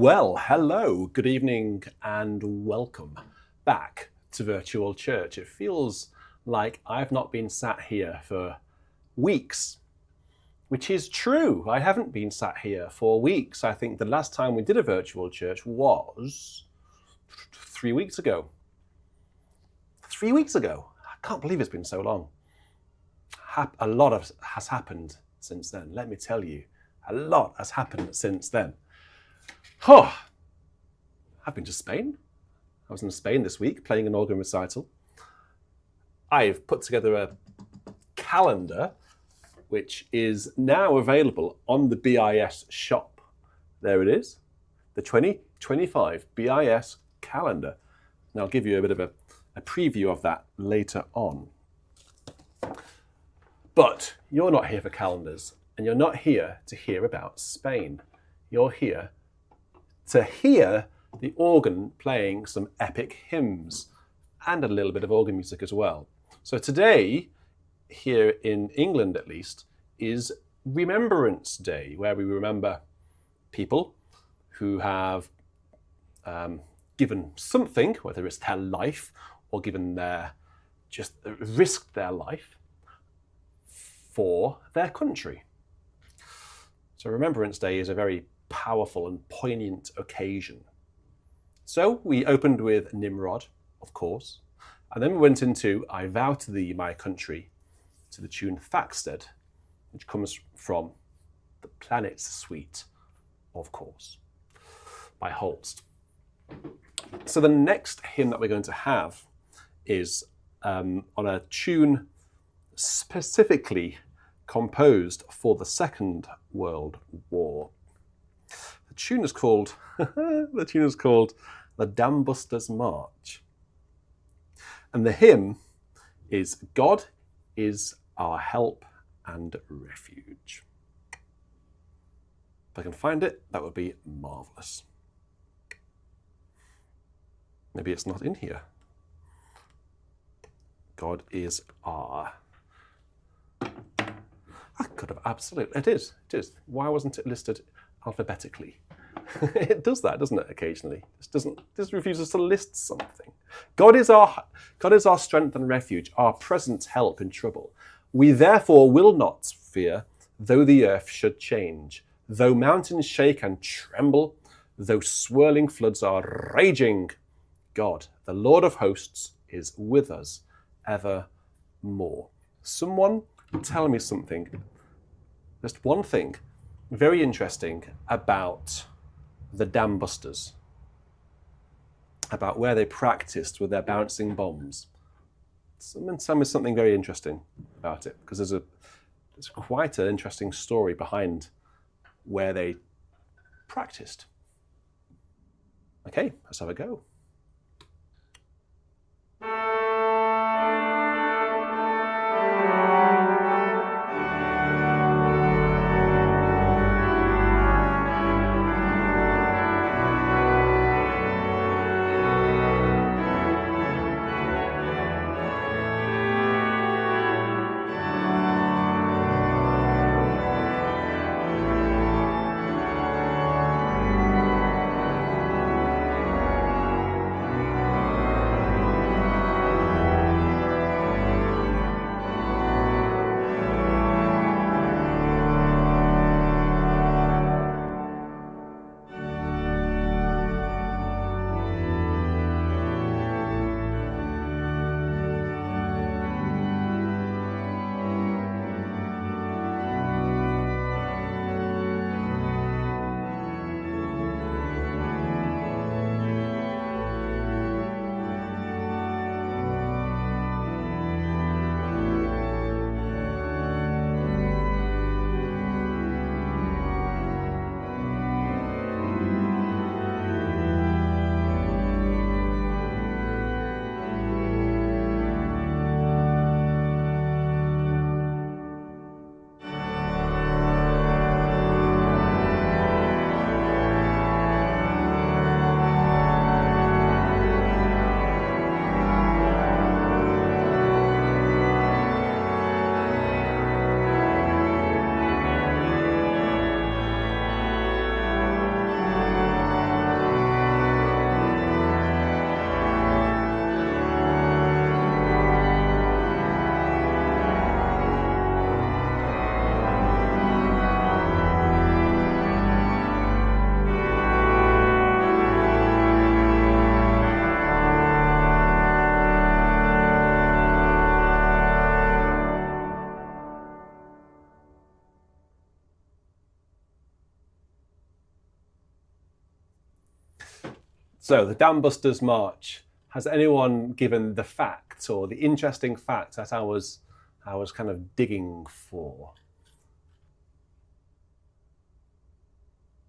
Well, hello, good evening, and welcome back to Virtual Church. It feels like I've not been sat here for weeks, which is true. I haven't been sat here for weeks. I think the last time we did a Virtual Church was 3 weeks ago. 3 weeks ago. I can't believe it's been so long. A lot has happened since then. Let me tell you, a lot has happened since then. Oh, I've been to Spain. I was in Spain this week playing an organ recital. I've put together a calendar which is now available on the BIS shop. There it is, the 2025 BIS calendar. And I'll give you a bit of a preview of that later on. But you're not here for calendars, and you're not here to hear about Spain. You're here to hear the organ playing some epic hymns and a little bit of organ music as well. So today, here in England at least, is Remembrance Day, where we remember people who have given something, whether it's their life or just risked their life for their country. So Remembrance Day is a very powerful and poignant occasion. So we opened with Nimrod, of course, and then we went into I Vow to Thee, My Country, to the tune Thaxted, which comes from the Planet's Suite, of course, by Holst. So the next hymn that we're going to have is on a tune specifically composed for the Second World War. The tune is called the Dambusters March. And the hymn is God is our help and refuge. If I can find it, that would be marvellous. Maybe it's not in here. God is our... I could have absolutely... It is. Why wasn't it listed alphabetically? It does that, doesn't it, occasionally? This refuses to list something. God is our strength and refuge, our present help in trouble. We therefore will not fear, though the earth should change, though mountains shake and tremble, though swirling floods are raging. God, the Lord of hosts, is with us evermore. Someone tell me something, just one thing, very interesting about the Dambusters, about where they practiced with their bouncing bombs. Someone tell me something very interesting about it, because there's quite an interesting story behind where they practiced. Okay, let's have a go. So the Dambusters march. Has anyone given the fact or the interesting fact that I was kind of digging for?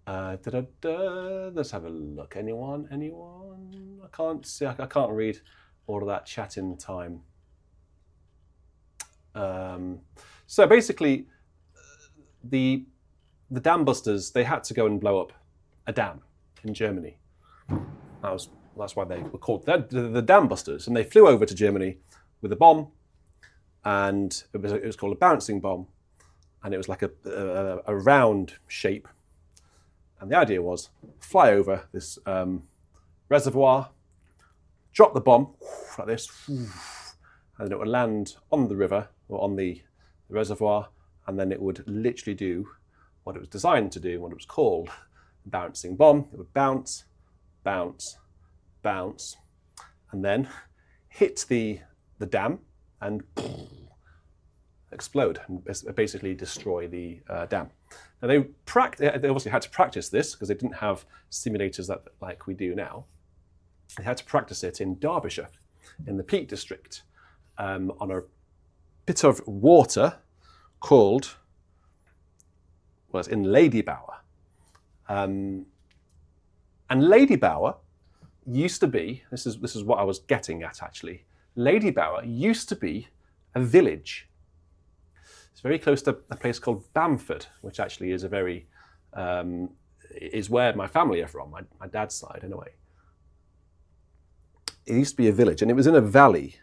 Let's have a look. Anyone? I can't see. I can't read all of that chat in time. So basically, the Dambusters, they had to go and blow up a dam in Germany. That's why they were called the Dambusters, and they flew over to Germany with a bomb, and it was called a bouncing bomb, and it was like a round shape. And the idea was fly over this reservoir, drop the bomb like this, and then it would land on the river or on the reservoir, and then it would literally do what it was designed to do, what it was called, bouncing bomb. It would bounce, bounce, bounce, and then hit the dam and explode and basically destroy the dam. Now they obviously had to practice this because they didn't have simulators like we do now. They had to practice it in Derbyshire, in the Peak District, on a bit of water called, well, it's in Ladybower. And Ladybower used to be, this is what I was getting at actually, Ladybower used to be a village. It's very close to a place called Bamford, which actually is is where my family are from, my dad's side anyway. It used to be a village, and it was in a valley,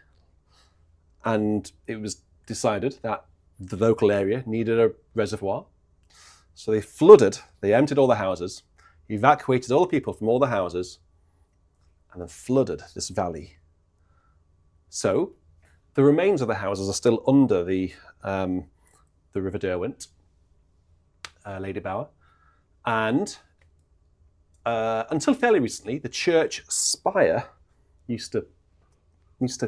and it was decided that the local area needed a reservoir. So they emptied all the houses, evacuated all the people from all the houses, and then flooded this valley. So the remains of the houses are still under the River Derwent, Ladybower, and until fairly recently, the church spire used to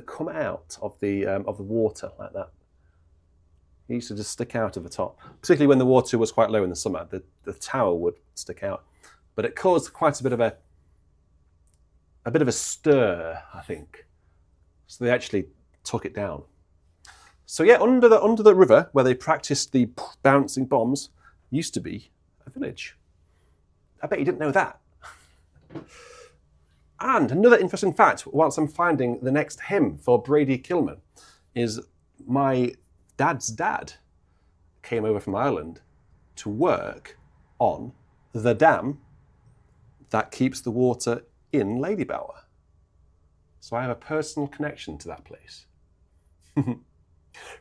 come out of the water like that. It used to just stick out of the top, particularly when the water was quite low in the summer. The tower would stick out, but it caused quite a bit of a stir, I think. So they actually took it down. So yeah, under the river where they practiced the bouncing bombs used to be a village. I bet you didn't know that. And another interesting fact, whilst I'm finding the next hymn for Brady Kilman, is my dad's dad came over from Ireland to work on the dam that keeps the water in Ladybower. So I have a personal connection to that place.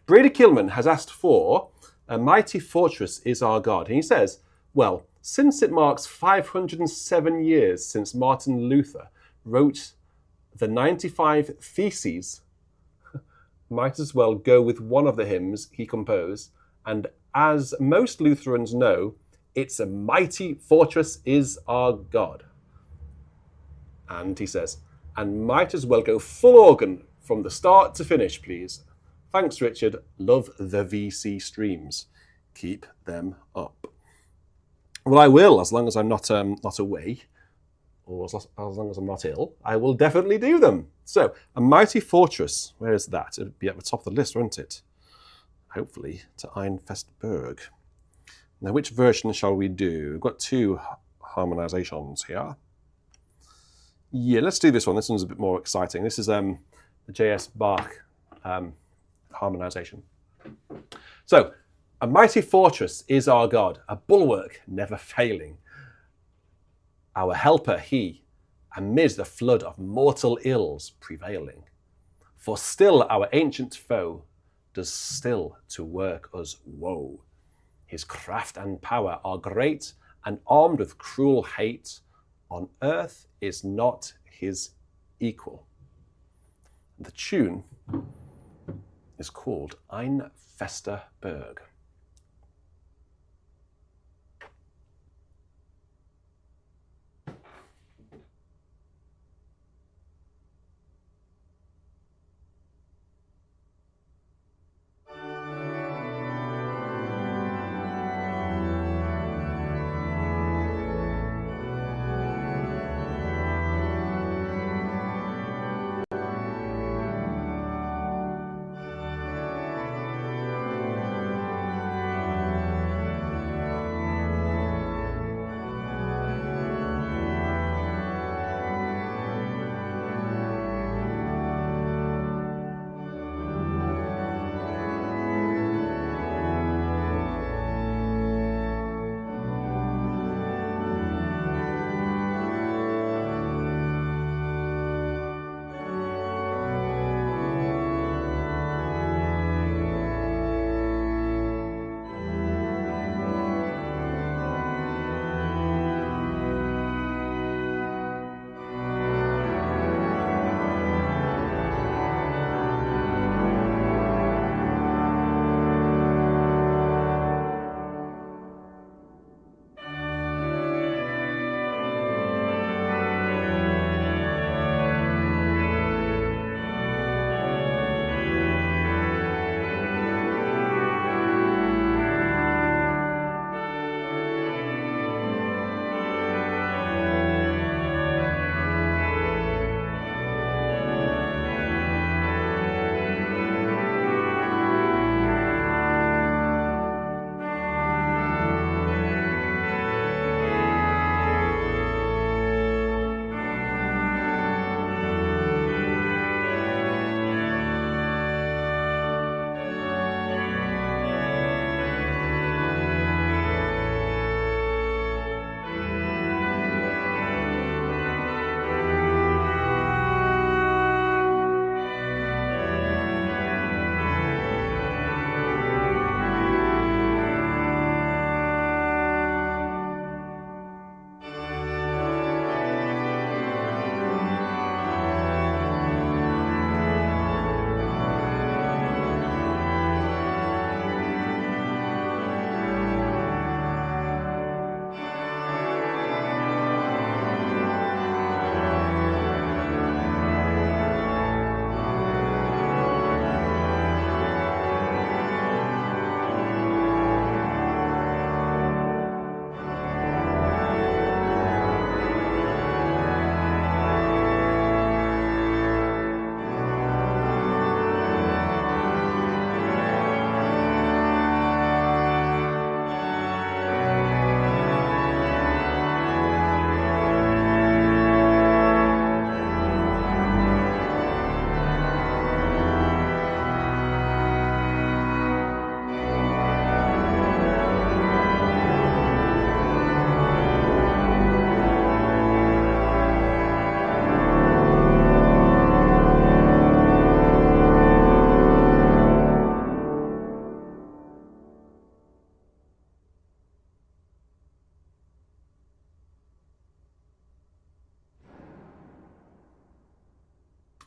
Brady Kilman has asked for a mighty fortress is our God. And he says, well, since it marks 507 years since Martin Luther wrote the 95 Theses, might as well go with one of the hymns he composed. And as most Lutherans know, it's a mighty fortress is our God. And he says, and might as well go full organ from the start to finish, please. Thanks, Richard. Love the VC streams. Keep them up. Well, I will, as long as I'm not away, or as long as I'm not ill. I will definitely do them. So, a mighty fortress. Where is that? It'd be at the top of the list, won't it? Hopefully, to Ein Feste Berg. Now, which version shall we do? We've got two harmonizations here. Yeah, let's do this one. This one's a bit more exciting. This is the J.S. Bach harmonization. So, a mighty fortress is our God, a bulwark never failing. Our helper he, amid the flood of mortal ills prevailing. For still our ancient foe does still to work us woe. His craft and power are great, and armed with cruel hate, on earth is not his equal. The tune is called Ein Feste Berg.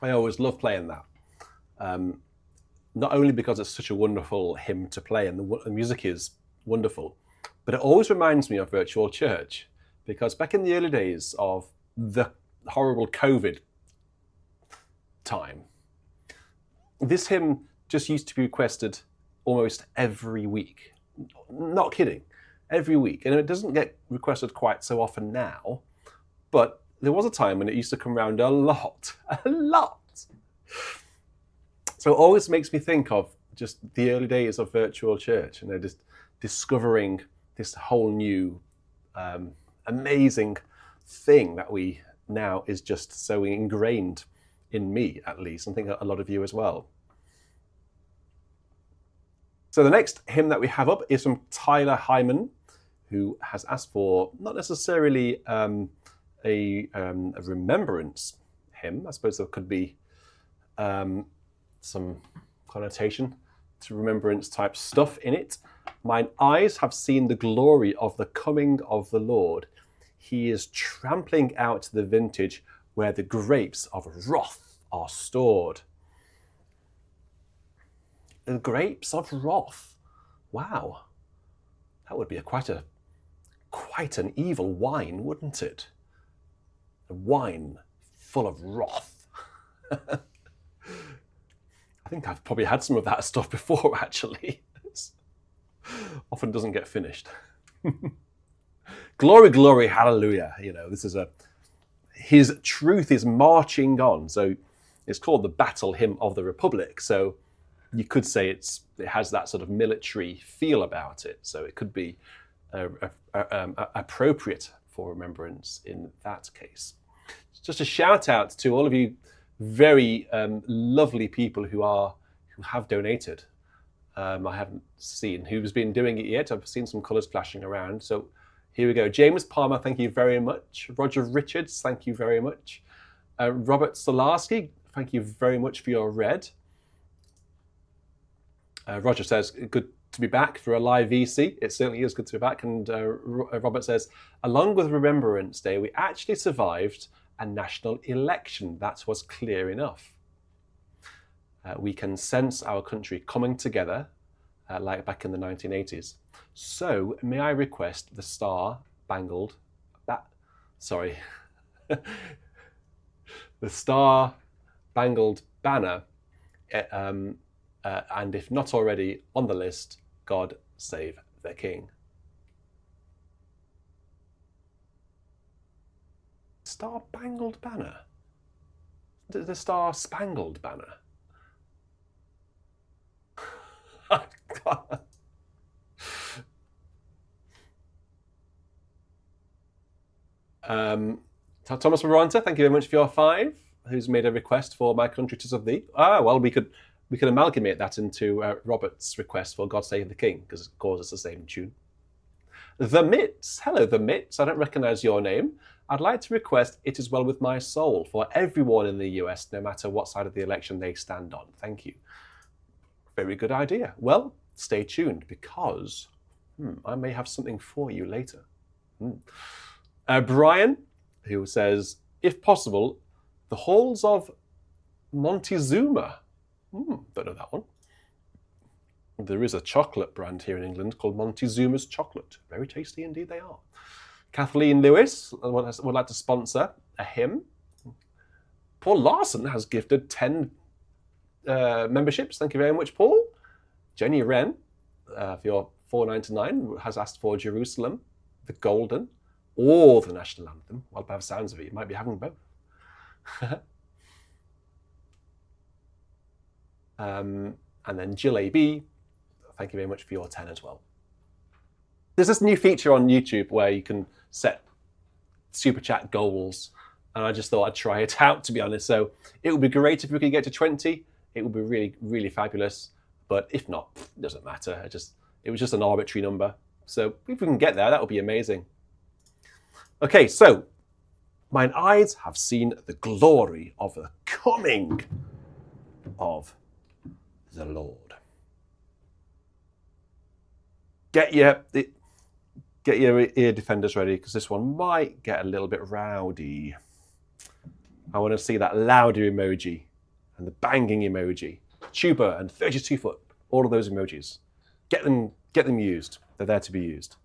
I always love playing that. Not only because it's such a wonderful hymn to play and the music is wonderful, but it always reminds me of virtual church, because back in the early days of the horrible COVID time, this hymn just used to be requested almost every week. Not kidding, every week. And it doesn't get requested quite so often now, but there was a time when it used to come around a lot. So it always makes me think of just the early days of virtual church, and just discovering this whole new amazing thing that we now is just so ingrained in me, at least, and I think a lot of you as well. So the next hymn that we have up is from Tyler Hyman, who has asked for not necessarily a remembrance hymn. I suppose there could be some connotation to remembrance type stuff in it. Mine eyes have seen the glory of the coming of the Lord. He is trampling out the vintage where the grapes of wrath are stored. The grapes of wrath. Wow. That would be quite an evil wine, wouldn't it? A wine full of wrath. I think I've probably had some of that stuff before, actually. Often doesn't get finished. Glory, glory, hallelujah. This is his truth is marching on. So it's called the Battle Hymn of the Republic. So you could say it has that sort of military feel about it. So it could be appropriate for remembrance in that case. Just a shout out to all of you very lovely people who have donated. I haven't seen who's been doing it yet. I've seen some colours flashing around. So here we go. James Palmer, thank you very much. Roger Richards, thank you very much. Robert Solarski, thank you very much for your red. Roger says, good to be back for a live VC. It certainly is good to be back. And Robert says, along with Remembrance Day, we actually survived a national election. That was clear enough. We can sense our country coming together, like back in the 1980s. So may I request the Star-Spangled Banner, and if not already on the list, God Save the King. Star-Spangled Banner? The Star-Spangled Banner? Thomas Maranta, thank you very much for your 5, who's made a request for My Country 'Tis of Thee. Well, we could amalgamate that into Robert's request for God Save the King, because of course it's the same tune. The Mitts, hello The Mitts, I don't recognise your name. I'd like to request It Is Well With My Soul for everyone in the US, no matter what side of the election they stand on. Thank you. Very good idea. Well, stay tuned, because I may have something for you later. Brian, who says, if possible, the halls of Montezuma. Don't know that one. There is a chocolate brand here in England called Montezuma's Chocolate. Very tasty indeed they are. Kathleen Lewis would like to sponsor a hymn. Paul Larson has gifted 10 memberships. Thank you very much, Paul. Jenny Wren, for your $4.99, has asked for Jerusalem, the Golden, or the National Anthem. Well, by the sounds of it, you might be having both. And then Jill A.B., thank you very much for your 10 as well. There's this new feature on YouTube where you can set super chat goals, and I just thought I'd try it out, to be honest. So it would be great if we could get to 20. It would be really, really fabulous. But if not, it doesn't matter. It was just an arbitrary number. So if we can get there, that would be amazing. Okay, so mine eyes have seen the glory of the coming of the Lord. Get your ear defenders ready, because this one might get a little bit rowdy. I want to see that louder emoji and the banging emoji, tuba and 32 foot, all of those emojis. Get them used. They're there to be used.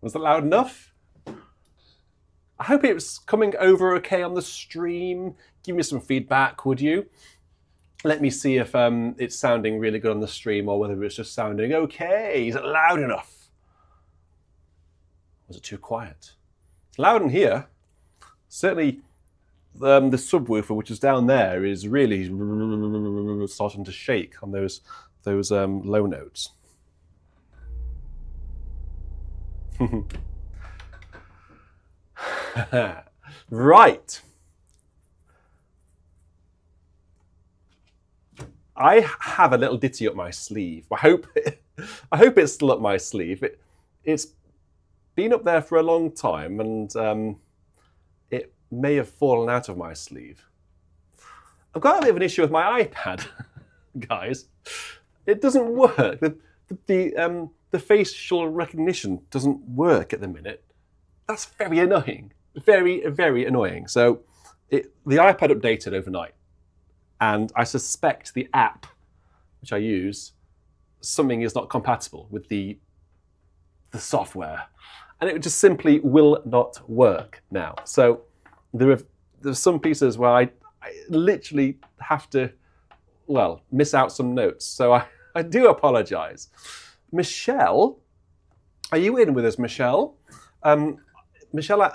Was that loud enough? I hope it's coming over okay on the stream. Give me some feedback, would you? Let me see if it's sounding really good on the stream or whether it's just sounding okay. Is it loud enough? Was it too quiet? It's loud in here. Certainly the subwoofer, which is down there, is really starting to shake on those low notes. Right. I have a little ditty up my sleeve. I hope it's still up my sleeve. It's been up there for a long time, and it may have fallen out of my sleeve. I've got a bit of an issue with my iPad, guys. It doesn't work. The facial recognition doesn't work at the minute. That's very annoying. Very, very annoying. So the iPad updated overnight, and I suspect the app which I use, something is not compatible with the software, and it just simply will not work now. So there's some pieces where I literally have to, miss out some notes. So I do apologize. Michelle, are you in with us, Michelle? Michelle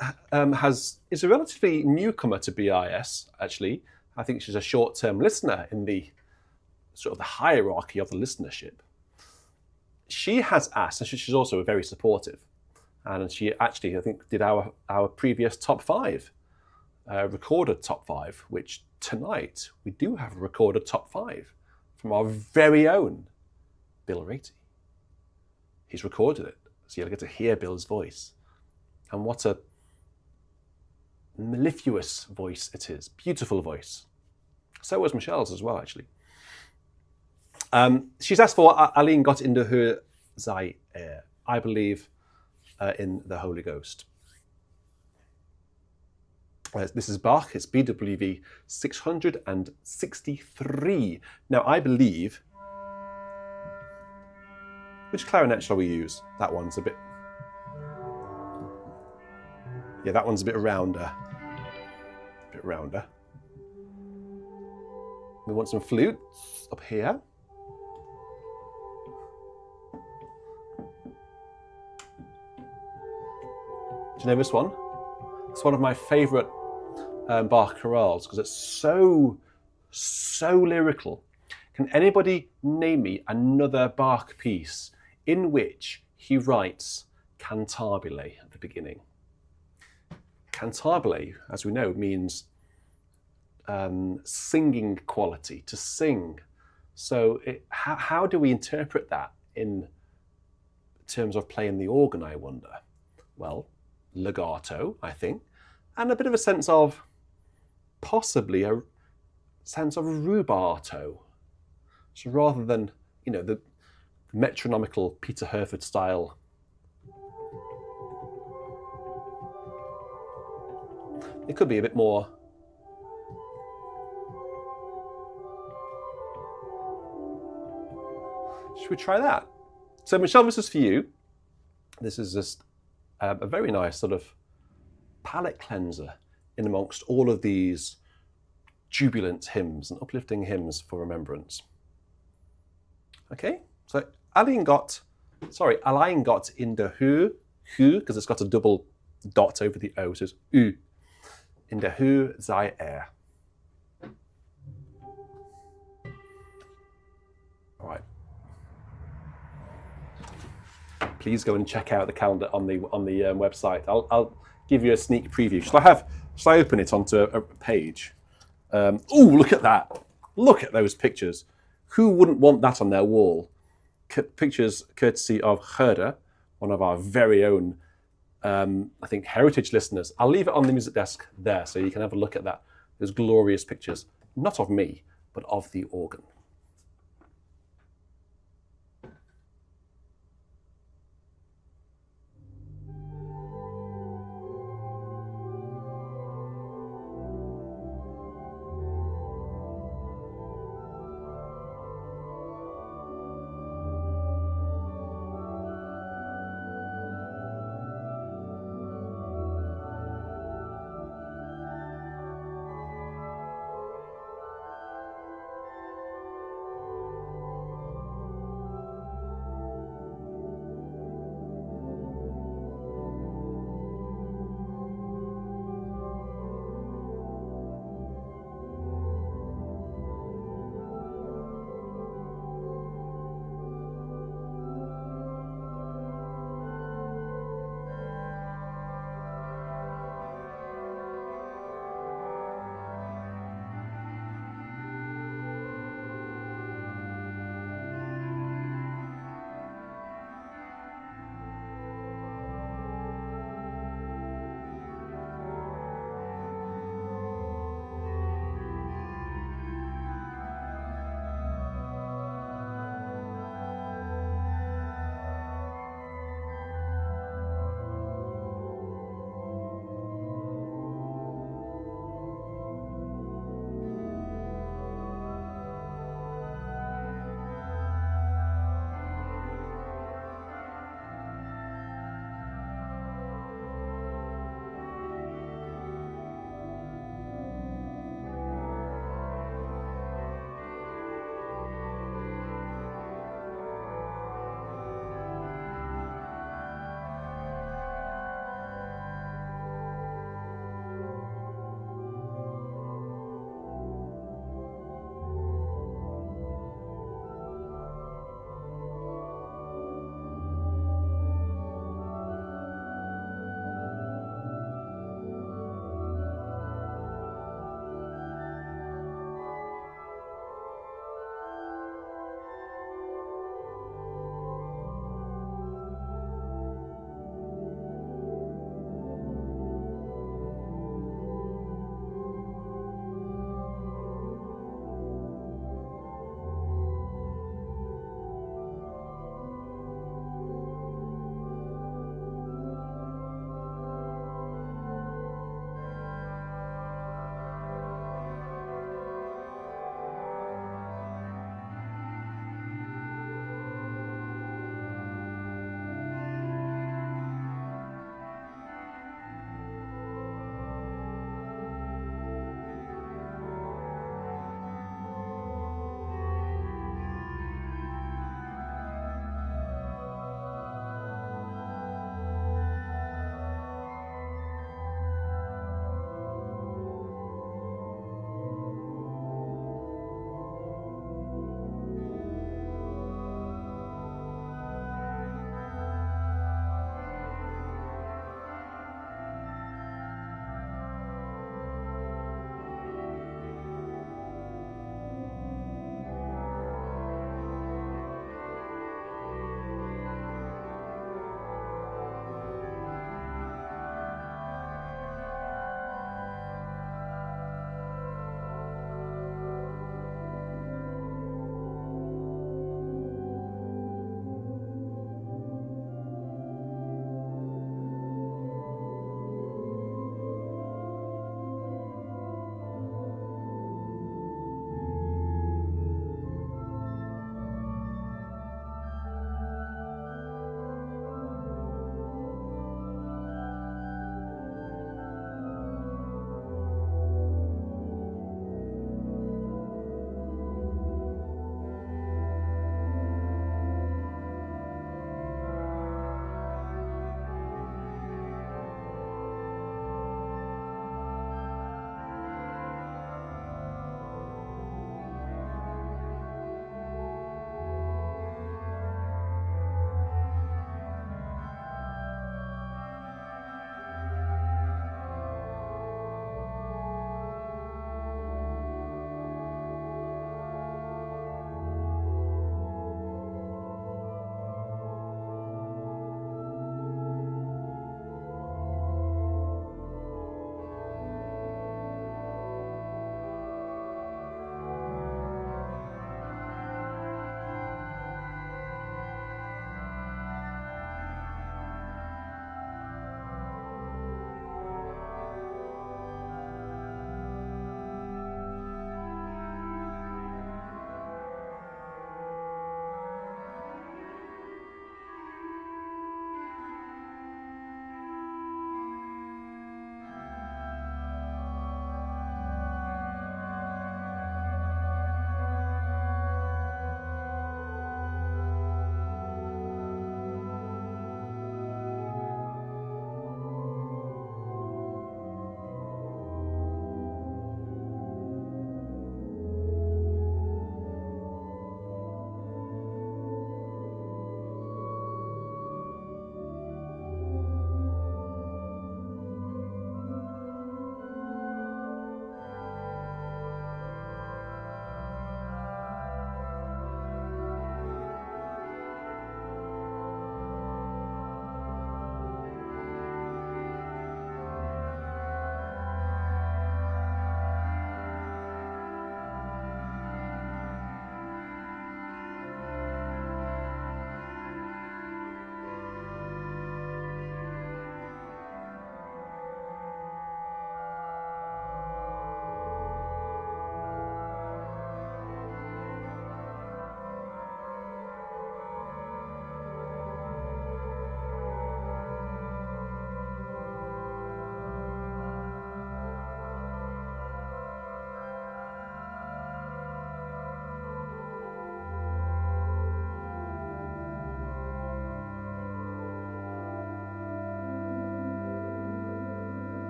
is a relatively newcomer to BIS, actually. I think she's a short-term listener in the sort of the hierarchy of the listenership. She has asked, and she's also very supportive, and she actually, I think, did our previous top 5, recorded top 5, which tonight we do have a recorded top 5 from our very own Bill Ratey. He's recorded it, so you'll get to hear Bill's voice. And what a mellifluous voice it is. Beautiful voice. So was Michelle's as well, actually. She's asked for Allein, Gott in der Höhe sei er. I believe in the Holy Ghost. This is Bach. It's BWV 663. Now, I believe... Which clarinet shall we use? That one's a bit... Yeah, that one's a bit rounder. We want some flutes up here. Do you know this one? It's one of my favourite Bach chorales because it's so lyrical. Can anybody name me another Bach piece in which he writes cantabile at the beginning? Cantabile, as we know, means singing quality, to sing. So how do we interpret that in terms of playing the organ, I wonder? Well, legato, I think, and a bit of a sense of, possibly a sense of rubato. So rather than, the metronomical Peter Herford style, it could be a bit more. Should we try that? So Michelle, this is for you. This is just a very nice sort of palate cleanser in amongst all of these jubilant hymns and uplifting hymns for remembrance. Okay, so Allein Gott in der Höhe, because it's got a double dot over the O, so it's Ü. In der Höhe sei er. All right. Please go and check out the calendar on the website. I'll give you a sneak preview. Shall I open it onto a page? Oh, look at that! Look at those pictures. Who wouldn't want that on their wall? Pictures courtesy of Herr, one of our very own, I think, heritage listeners. I'll leave it on the music desk there so you can have a look at that. Those glorious pictures, not of me, but of the organ.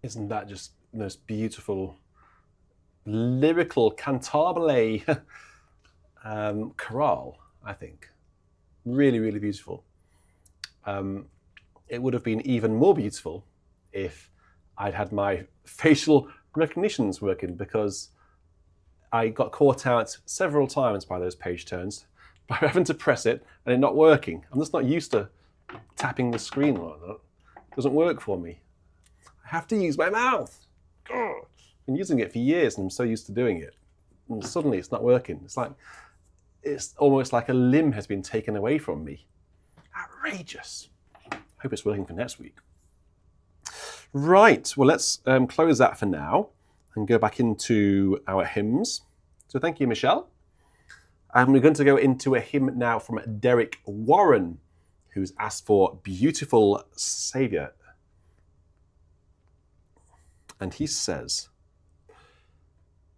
Isn't that just the most beautiful, lyrical, cantabile chorale, I think. Really, really beautiful. It would have been even more beautiful if I'd had my facial recognitions working, because I got caught out several times by those page turns, by having to press it and it not working. I'm just not used to tapping the screen like that. It doesn't work for me. I have to use my mouth. I've been using it for years and I'm so used to doing it. And suddenly it's not working. It's almost like a limb has been taken away from me. Outrageous. I hope it's working for next week. Right, well, let's close that for now and go back into our hymns. So thank you, Michelle. And we're going to go into a hymn now from Derek Warren, who's asked for Beautiful Saviour. And he says,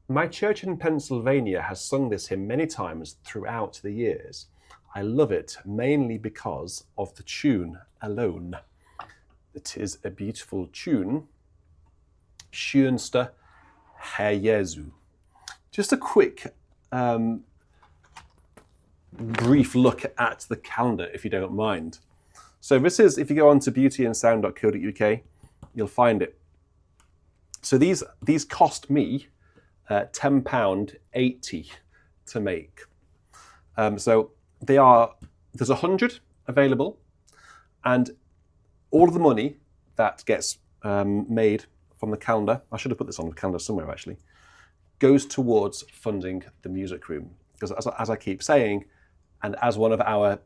my church in Pennsylvania has sung this hymn many times throughout the years. I love it mainly because of the tune alone. It is a beautiful tune. Schonster, Herr, Jesu. Just a quick brief look at the calendar, if you don't mind. So this is, if you go on to beautyandsound.co.uk, you'll find it. So these cost me £10.80 to make. So there's 100 available, and all of the money that gets made from the calendar, I should have put this on the calendar somewhere actually, goes towards funding the music room. Because as I keep saying, and as one of our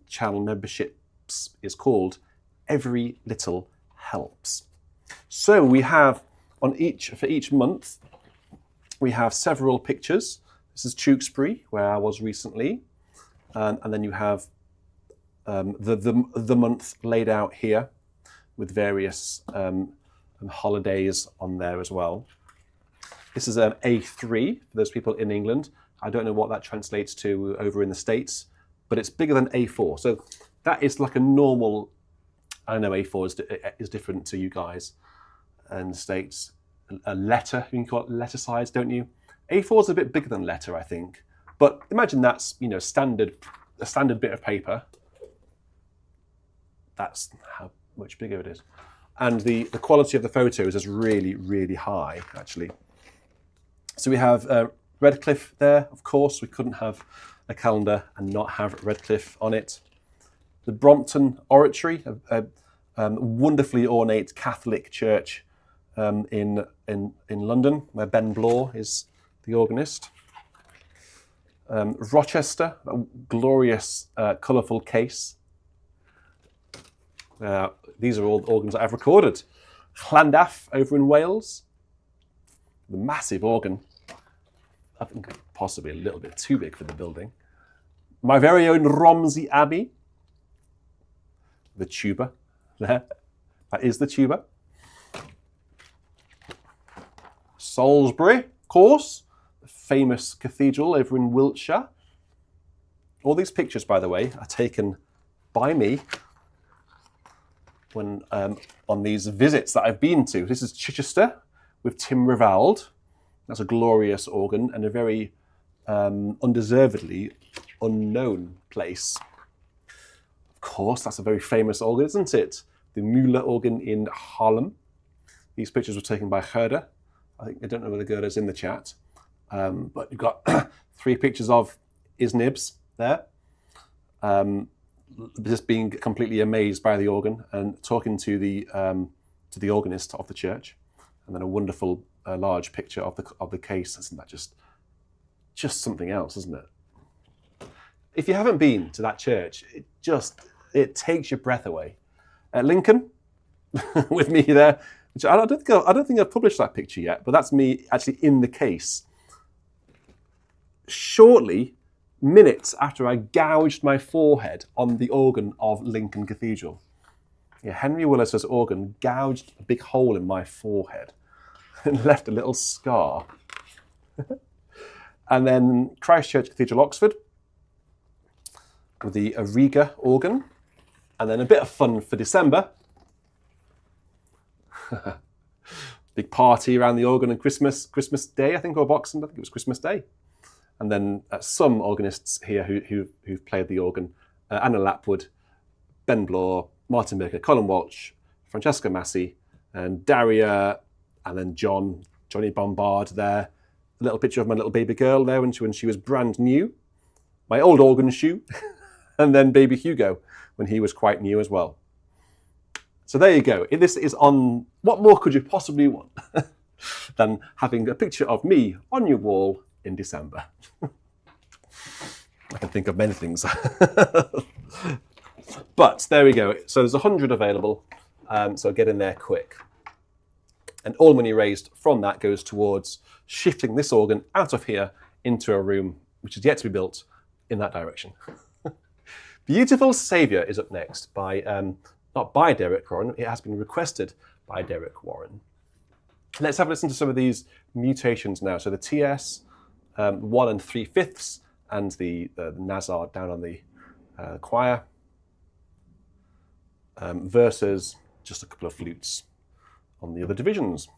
channel memberships is called, every little helps. So we have for each month, we have several pictures. This is Tewkesbury, where I was recently. And then you have the month laid out here with various holidays on there as well. This is an A3 for those people in England. I don't know what that translates to over in the States, but it's bigger than A4. So that is like a normal, I know A4 is different to you guys in the States. A letter, you can call it letter size, don't you? A4 is a bit bigger than letter, I think. But imagine that's, a standard bit of paper. That's how much bigger it is. And the quality of the photos is really, really high, actually. So we have Redcliffe there, of course. We couldn't have a calendar and not have Redcliffe on it. The Brompton Oratory, a wonderfully ornate Catholic church in London, where Ben Blore is the organist. Rochester, a glorious, colourful case. These are all organs that I've recorded. Llandaff over in Wales, the massive organ. I think possibly a little bit too big for the building. My very own Romsey Abbey. The tuba there. That is the tuba. Salisbury, of course. The famous cathedral over in Wiltshire. All these pictures, by the way, are taken by me when on these visits that I've been to. This is Chichester with Tim Rivald. That's a glorious organ and a very undeservedly unknown place. Of course, that's a very famous organ, isn't it? The Müller organ in Haarlem. These pictures were taken by Herr. I don't know whether Gerda's in the chat, but you've got 3 pictures of Isnibs there. Just being completely amazed by the organ and talking to the organist of the church, and then a wonderful large picture of the case. Isn't that just something else, isn't it? If you haven't been to that church, it takes your breath away. At Lincoln, with me there, which I don't think I've published that picture yet, but that's me actually in the case. Shortly, minutes after I gouged my forehead on the organ of Lincoln Cathedral. Yeah, Henry Willis's organ gouged a big hole in my forehead and left a little scar. And then Christchurch Cathedral, Oxford, with the Riga organ. And then a bit of fun for December. big party around the organ on Christmas Day, I think, or Boxing. I think it was Christmas Day. And then some organists here who've played the organ: Anna Lapwood, Ben Blore, Martin Baker, Colin Walsh, Francesca Massey, and Daria, and then Johnny Bombard there. A little picture of my little baby girl there when she was brand new. My old organ shoe, and then baby Hugo when he was quite new as well. So there you go. This is on. What more could you possibly want than having a picture of me on your wall in December? I can think of many things. But there we go. So there's 100 available. So get in there quick. And all money raised from that goes towards shifting this organ out of here into a room which is yet to be built in that direction. Beautiful Saviour is up next by, not by Derek Warren, it has been requested by Derek Warren. Let's have a listen to some of these mutations now. So the TS, 1 3/5, and the Nazar down on the choir, versus just a couple of flutes on the other divisions.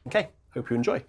Okay, hope you enjoy.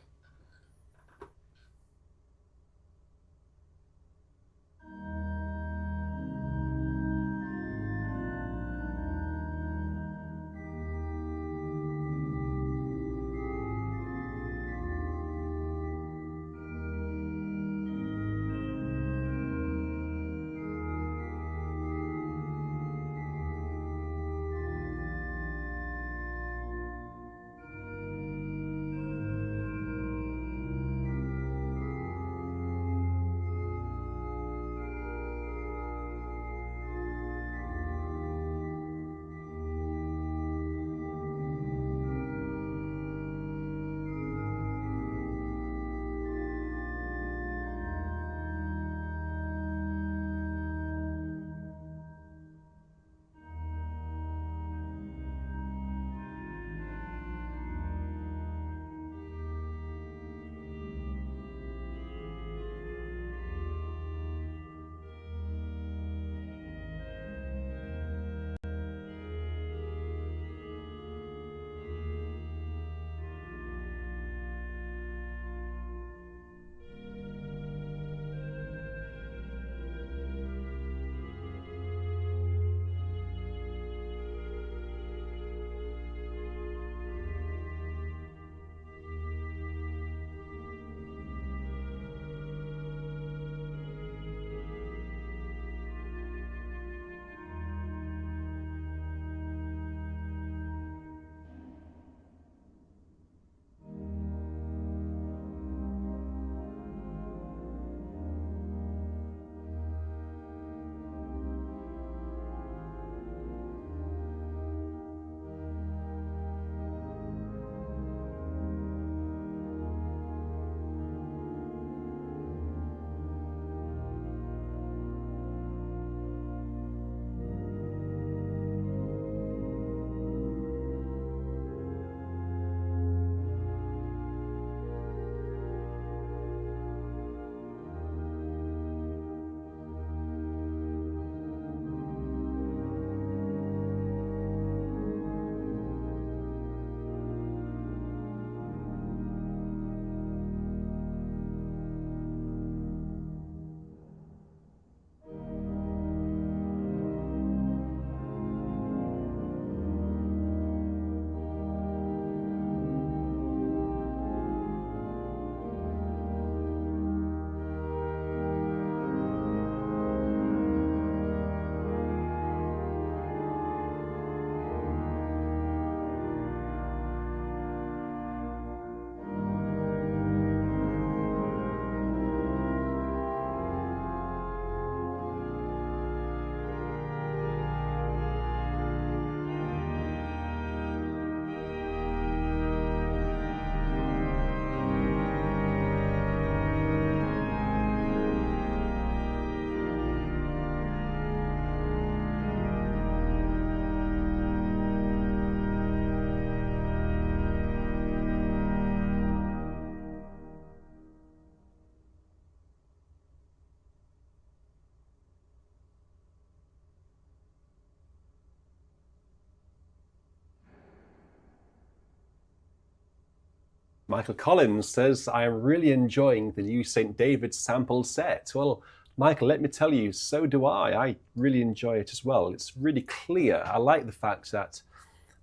Michael Collins says, I am really enjoying the new St. David's sample set. Well, Michael, let me tell you, so do I. I really enjoy it as well. It's really clear. I like the fact that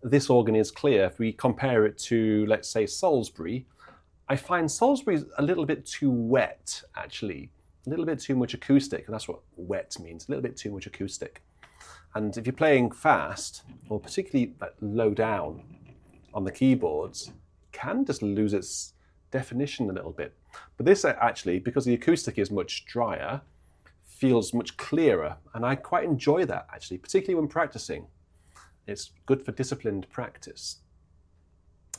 this organ is clear. If we compare it to, let's say, Salisbury, I find Salisbury a little bit too wet, actually. A little bit too much acoustic, and that's what wet means, a little bit too much acoustic. And if you're playing fast, or particularly like low down on the keyboards, it can just lose its definition a little bit. But this actually, because the acoustic is much drier, feels much clearer, and I quite enjoy that actually, particularly when practicing. It's good for disciplined practice.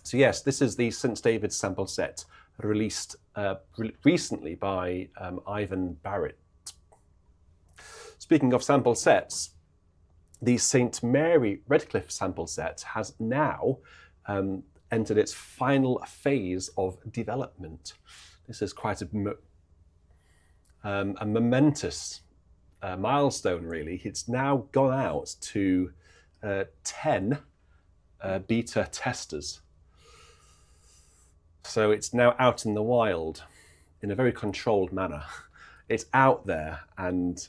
So yes, this is the St. David's sample set, released recently by Ivan Barrett. Speaking of sample sets, the St. Mary Redcliffe sample set has now entered its final phase of development. This is quite a momentous milestone, really. It's now gone out to 10 beta testers. So it's now out in the wild in a very controlled manner. It's out there, and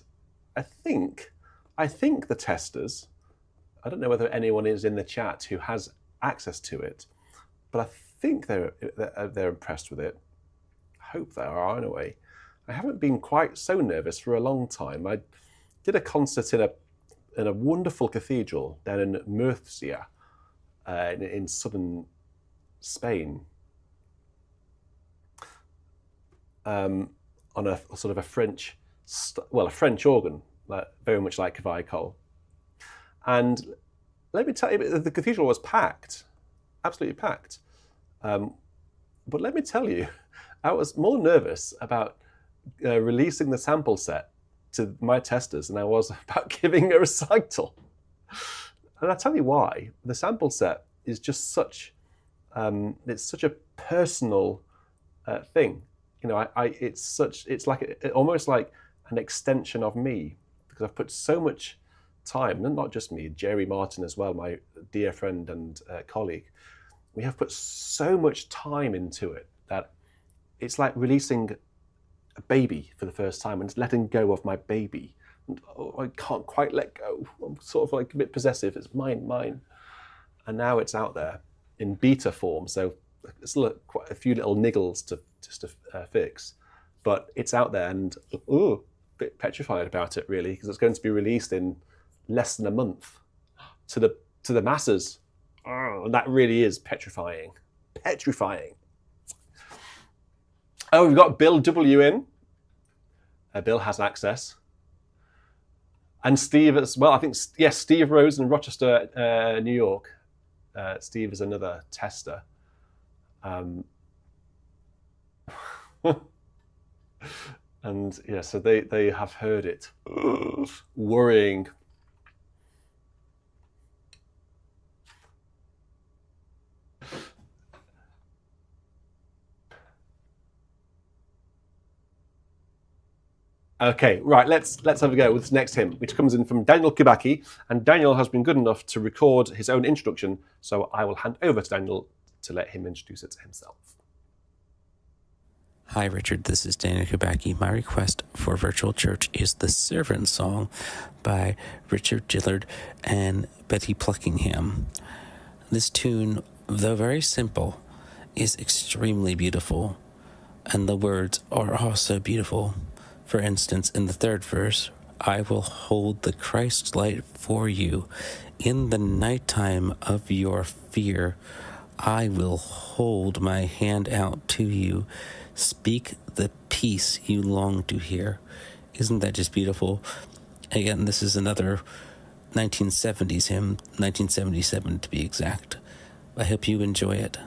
I think the testers, I don't know whether anyone is in the chat who has access to it, but I think they're impressed with it. I hope they are, anyway. I haven't been quite so nervous for a long time. I did a concert in a wonderful cathedral down in Murcia, in southern Spain, on a sort of a French organ, very much like Wolvercote. And let me tell you, the cathedral was packed, absolutely packed. But let me tell you, I was more nervous about releasing the sample set to my testers than I was about giving a recital. And I'll tell you why. The sample set is just such a personal thing. You know, it's almost like an extension of me, because I've put so much time, and not just me, Jerry Martin as well, my dear friend and colleague. We have put so much time into it that it's like releasing a baby for the first time and letting go of my baby. And, I can't quite let go. I'm sort of like a bit possessive. It's mine. And now it's out there in beta form. So it's quite a few little niggles to fix, but it's out there, and a bit petrified about it really, because it's going to be released in less than a month to the masses. And that really is petrifying. Oh, we've got Bill W in. Bill has access. And Steve as well. I think, yes, Steve Rose in Rochester, New York. Steve is another tester. And yeah, so they have heard it. Worrying. Okay, right, let's have a go with this next hymn, which comes in from Daniel Kibaki, and Daniel has been good enough to record his own introduction, so I will hand over to Daniel to let him introduce it himself. Hi Richard, this is Daniel Kibaki. My request for Virtual Church is the Servant Song by Richard Gillard and Betty Pluckingham. This tune, though very simple, is extremely beautiful, and the words are also beautiful. For instance, in the third verse, I will hold the Christ light for you. In the nighttime of your fear, I will hold my hand out to you. Speak the peace you long to hear. Isn't that just beautiful? Again, this is another 1970s hymn, 1977 to be exact. I hope you enjoy it.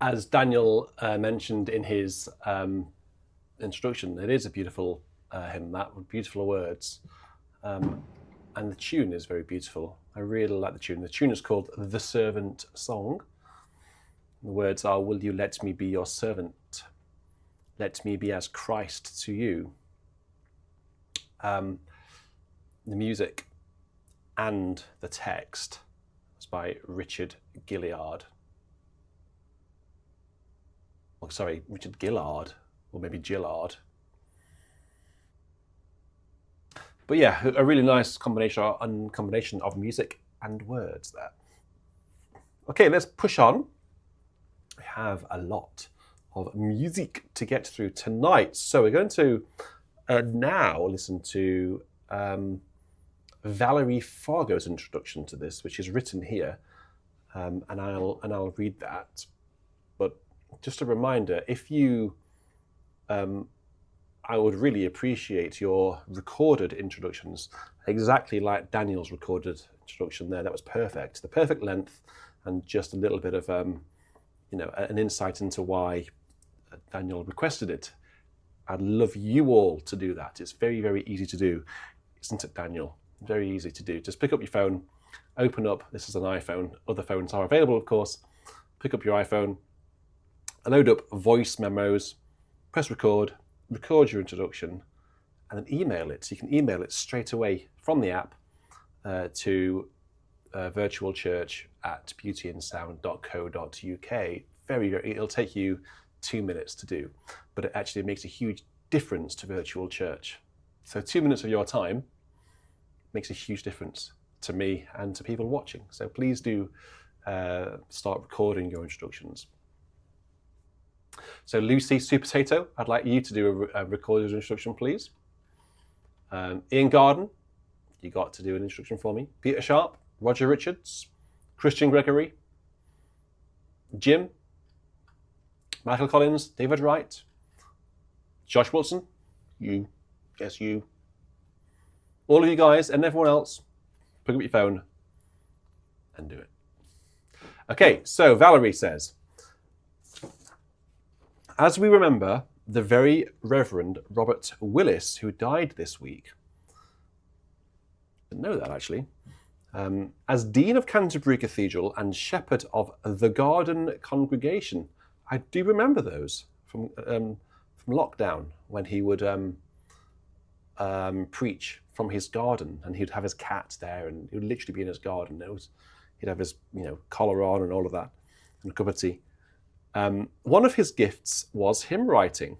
As Daniel mentioned in his introduction, it is a beautiful hymn, that with beautiful words. And the tune is very beautiful. I really like the tune. The tune is called The Servant Song. The words are, will you let me be your servant? Let me be as Christ to you. The music and the text was by Richard Gillard. Oh, sorry, Richard Gillard, or maybe Gillard. But yeah, a really nice combination of music and words there. Okay, let's push on. We have a lot of music to get through tonight. So we're going to now listen to Valerie Fargo's introduction to this, which is written here, and I'll read that. But just a reminder, if you, I would really appreciate your recorded introductions, exactly like Daniel's recorded introduction there. That was perfect, the perfect length, and just a little bit of an insight into why Daniel requested it. I'd love you all to do that. It's very, very easy to do, isn't it, Daniel? Very easy to do. Just pick up your phone, open up, this is an iPhone, other phones are available, of course. Pick up your iPhone, load up voice memos, press record your introduction, and then email it. So you can email it straight away from the app to virtualchurch@beautyandsound.co.uk. It'll take you 2 minutes to do, but it actually makes a huge difference to virtual church. So 2 minutes of your time makes a huge difference to me and to people watching. So please do start recording your introductions. So Lucy Super Potato, I'd like you to do a recorded introduction, please. Ian Garden, you got to do an introduction for me. Peter Sharp, Roger Richards, Christian Gregory, Jim, Michael Collins, David Wright, Josh Wilson, you, yes you. All of you guys and everyone else, pick up your phone and do it. Okay, so Valerie says, as we remember the very Reverend Robert Willis, who died this week. Didn't know that, actually. As Dean of Canterbury Cathedral and Shepherd of the Garden Congregation. I do remember those from lockdown, when he would preach from his garden, and he'd have his cat there, and he would literally be in his garden. He'd have his collar on and all of that, and a cup of tea. One of his gifts was hymn writing.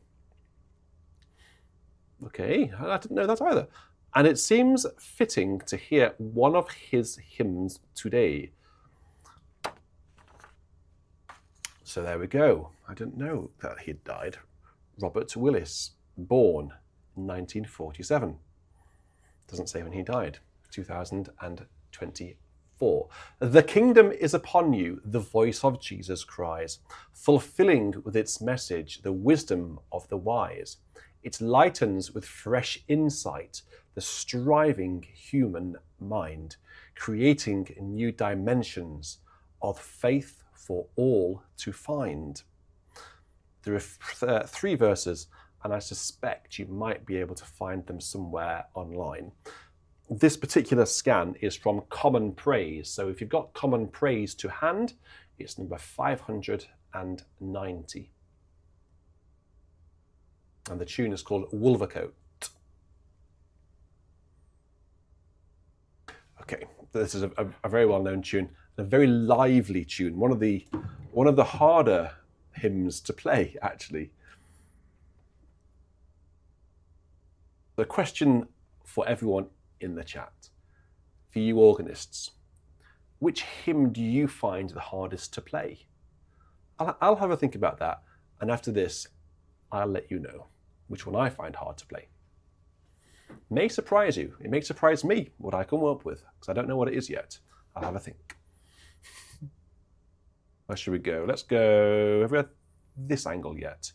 Okay, I didn't know that either. And it seems fitting to hear one of his hymns today. So there we go. I didn't know that he'd died. Robert Willis, born in 1947. Doesn't say when he died, 2024. The kingdom is upon you, the voice of Jesus cries, fulfilling with its message the wisdom of the wise. It lightens with fresh insight the striving human mind, creating new dimensions of faith for all to find. There are 3 verses, and I suspect you might be able to find them somewhere online. This particular scan is from Common Praise. So if you've got Common Praise to hand, it's number 590. And the tune is called Wolvercote. Okay, this is a very well-known tune, a very lively tune. One of the harder hymns to play, actually. The question for everyone in the chat, for you organists, which hymn do you find the hardest to play? I'll have a think about that, and after this, I'll let you know which one I find hard to play. May surprise you. It may surprise me what I come up with, because I don't know what it is yet. I'll have a think. Where should we go? Let's go. Have we had this angle yet?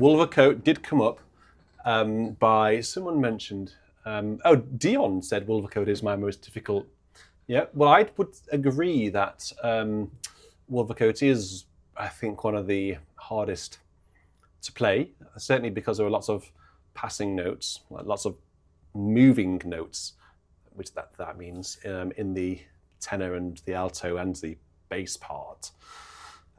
Wolvercote did come up by someone mentioned. Dion said Wolvercote is my most difficult. Yeah, well, I would agree that Wolvercote is, I think, one of the hardest to play. Certainly because there are lots of passing notes, lots of moving notes, which that means in the tenor and the alto and the bass part.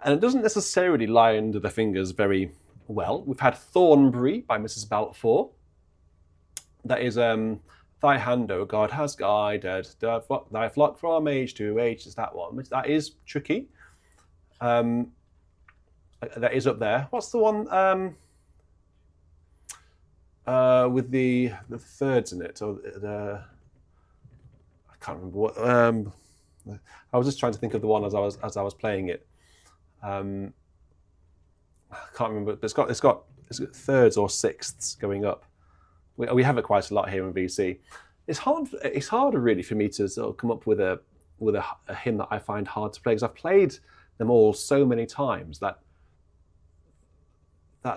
And it doesn't necessarily lie under the fingers very well. We've had Thornbury by Mrs. Balfour. That is Thy hand, O God, has guided thy flock from age to age. Is that one? That is tricky. That is up there. What's the one with the thirds in it? Or I can't remember what. I was just trying to think of the one as I was playing it. I can't remember. But it's got thirds or sixths going up. We have it quite a lot here in VC. It's harder really for me to sort of come up with a hymn that I find hard to play, because I've played them all so many times that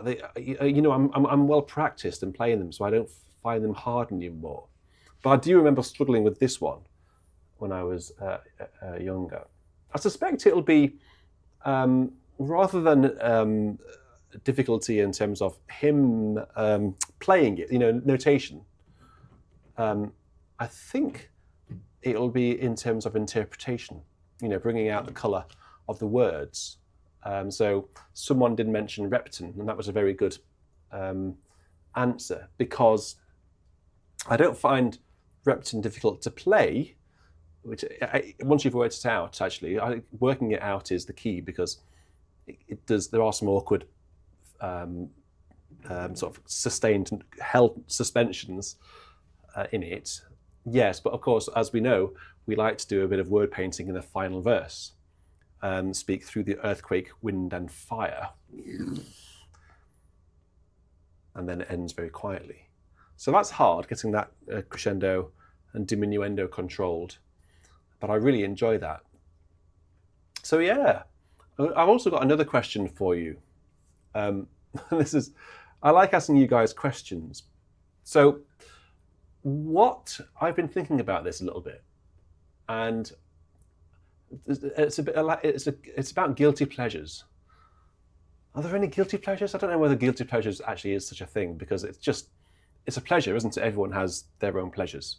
they, I'm well practiced in playing them, so I don't find them hard anymore. But I do remember struggling with this one when I was younger. I suspect it'll be rather than difficulty in terms of him playing it, notation. I think it'll be in terms of interpretation, bringing out the colour of the words. So someone did mention Repton, and that was a very good answer, because I don't find Repton difficult to play, which once you've worked it out, actually, working it out is the key, because there are some awkward sort of sustained held suspensions in it. Yes, but of course, as we know, we like to do a bit of word painting in the final verse. Speak through the earthquake, wind and fire. And then it ends very quietly. So that's hard, getting that crescendo and diminuendo controlled. But I really enjoy that. So yeah, I've also got another question for you. I like asking you guys questions. So I've been thinking about this a little bit, and it's about guilty pleasures. Are there any guilty pleasures? I don't know whether guilty pleasures actually is such a thing, because it's a pleasure, isn't it? Everyone has their own pleasures.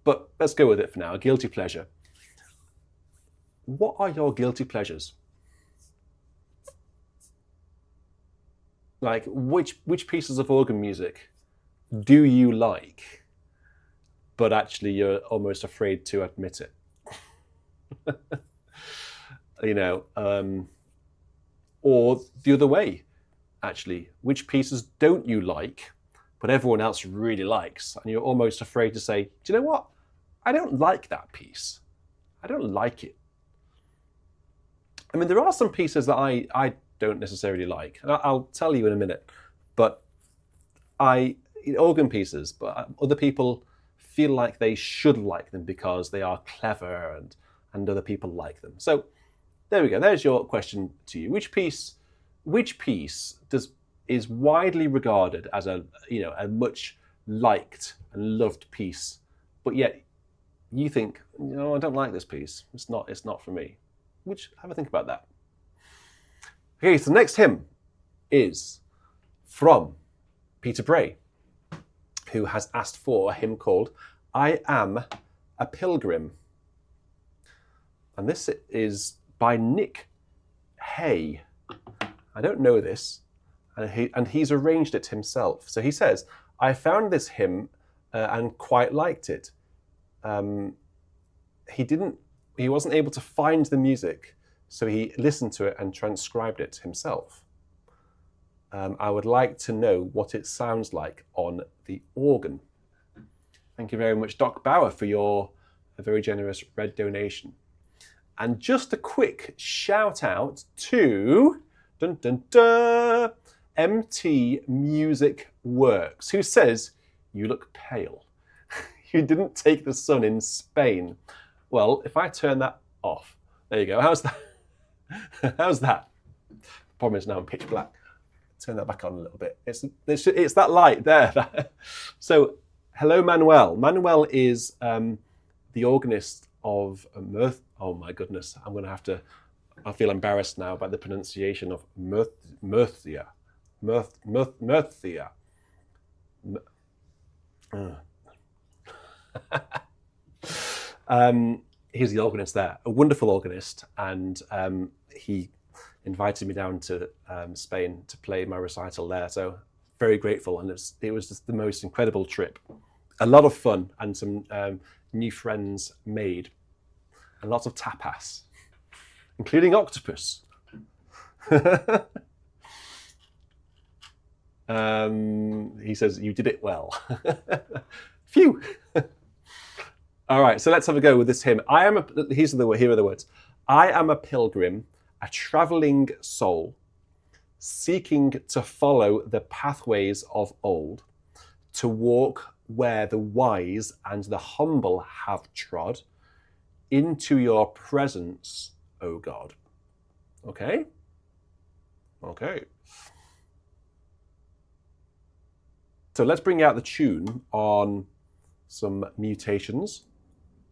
But let's go with it for now. A guilty pleasure. What are your guilty pleasures? Like, which pieces of organ music do you like, but actually you're almost afraid to admit it? Or the other way, actually, which pieces don't you like, but everyone else really likes, and you're almost afraid to say, do you know what? I don't like that piece. I don't like it. I mean, there are some pieces that I don't necessarily like, and I'll tell you in a minute, but organ pieces, but other people feel like they should like them because they are clever and other people like them. So there we go. There's your question to you. Which piece is widely regarded as a a much liked and loved piece, but yet you think, I don't like this piece. It's not for me. Have a think about that. Okay, so the next hymn is from Peter Bray, who has asked for a hymn called I Am a Pilgrim. And this is by Nick Hay. I don't know this, and he's arranged it himself. So he says, I found this hymn and quite liked it. He wasn't able to find the music, so he listened to it and transcribed it himself. I would like to know what it sounds like on the organ. Thank you very much, Doc Bauer, for your very generous red donation. And just a quick shout out to MT Music Works, who says, you look pale. You didn't take the sun in Spain. Well, if I turn that off, there you go. How's that? How's that? The problem is now I'm pitch black. turn that back on a little bit. It's that light there. So, hello, Manuel. Manuel is the organist of Mirth. Oh my goodness, I feel embarrassed now by the pronunciation of Mirthia. Mirthia. He's the organist there, a wonderful organist, and he invited me down to Spain to play my recital there. So very grateful, and it was just the most incredible trip. A lot of fun, and some new friends made, and lots of tapas, including octopus. He says, you did it well. Phew. All right, so let's have a go with this hymn. Here are the words. I am a pilgrim, a traveling soul, seeking to follow the pathways of old, to walk where the wise and the humble have trod, into your presence, O God. Okay? Okay. So let's bring out the tune on some mutations.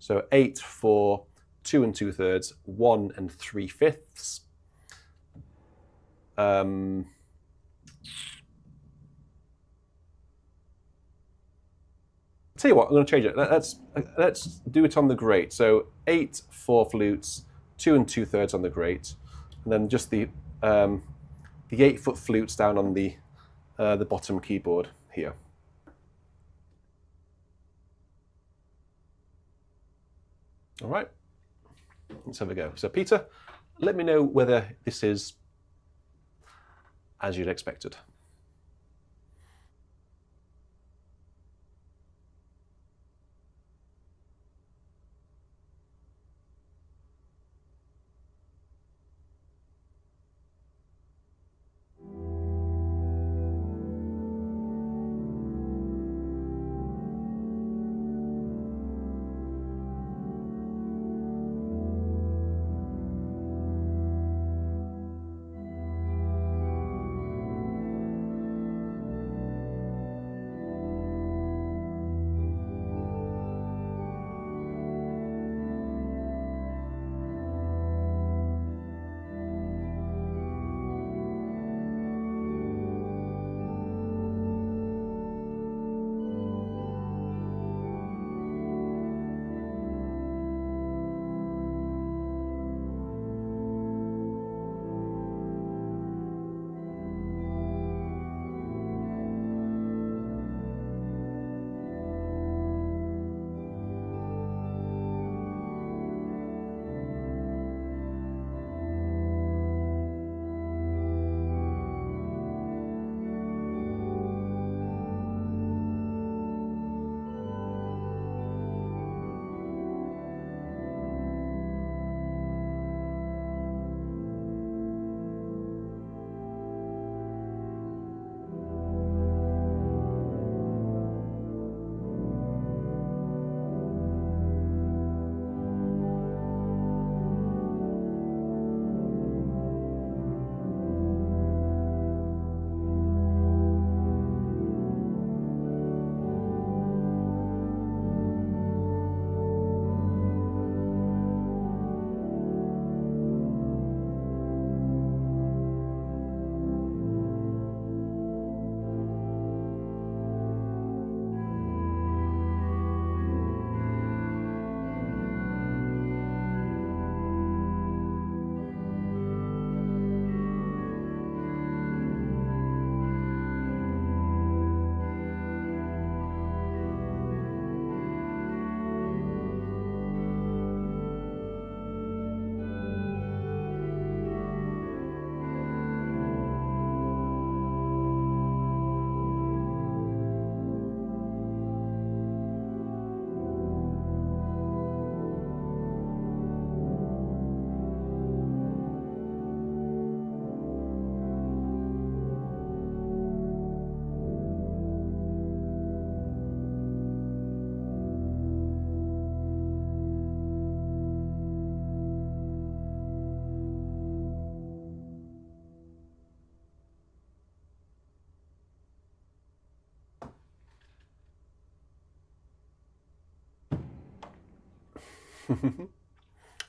So 8 for 2 2/3, 1 3/5. Tell you what, I'm going to change it. Let's do it on the great. So 8 4 flutes, 2 2/3 on the great, and then just the 8-foot flutes down on the bottom keyboard here. All right, let's have a go. So Peter, let me know whether this is as you'd expected.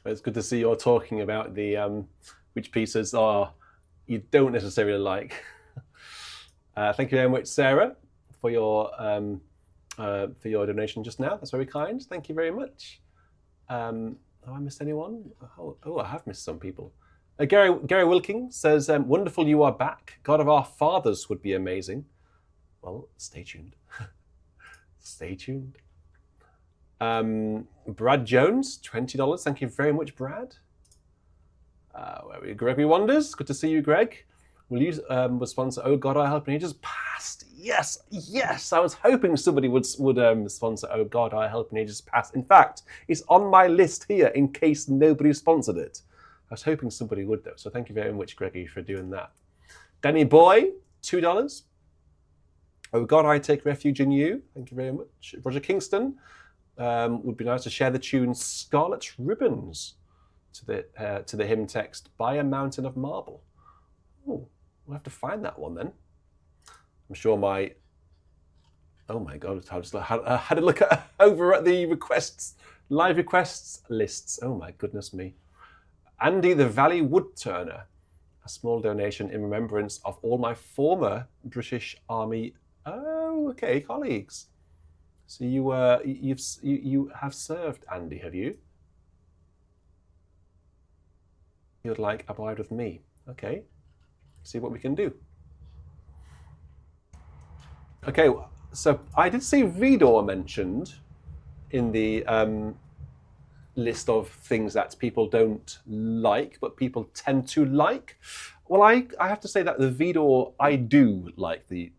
It's good to see you're talking about the which pieces are you don't necessarily like. Thank you very much, Sarah, for your donation just now. That's very kind. Thank you very much. Have I missed anyone? Oh, I have missed some people. Gary Wilking says, "Wonderful you are back. God of our fathers would be amazing." Well, stay tuned. Stay tuned. Brad Jones, $20. Thank you very much, Brad. Where are we? Gregory Wonders. Good to see you, Greg. Will you sponsor Oh God, I Help in Ages? Past. Yes, yes. I was hoping somebody would sponsor Oh God, I Help in Ages Past. In fact, it's on my list here in case nobody sponsored it. I was hoping somebody would, though. So thank you very much, Greggy, for doing that. Danny Boy, $2. Oh God, I Take Refuge in You. Thank you very much. Roger Kingston, would be nice to share the tune Scarlet Ribbons to the hymn text By a Mountain of Marble. Oh, we'll have to find that one then. I'm sure oh my God, I just had a look over at the live requests lists. Oh my goodness me. Andy the Valley Woodturner, a small donation in remembrance of all my former British Army. Oh, okay, colleagues. So you have served, Andy, have you? You would like Abide with Me. Okay, see what we can do. Okay, so I did see Vidor mentioned in the list of things that people don't like, but people tend to like. Well, I have to say that the Vidor, I do like the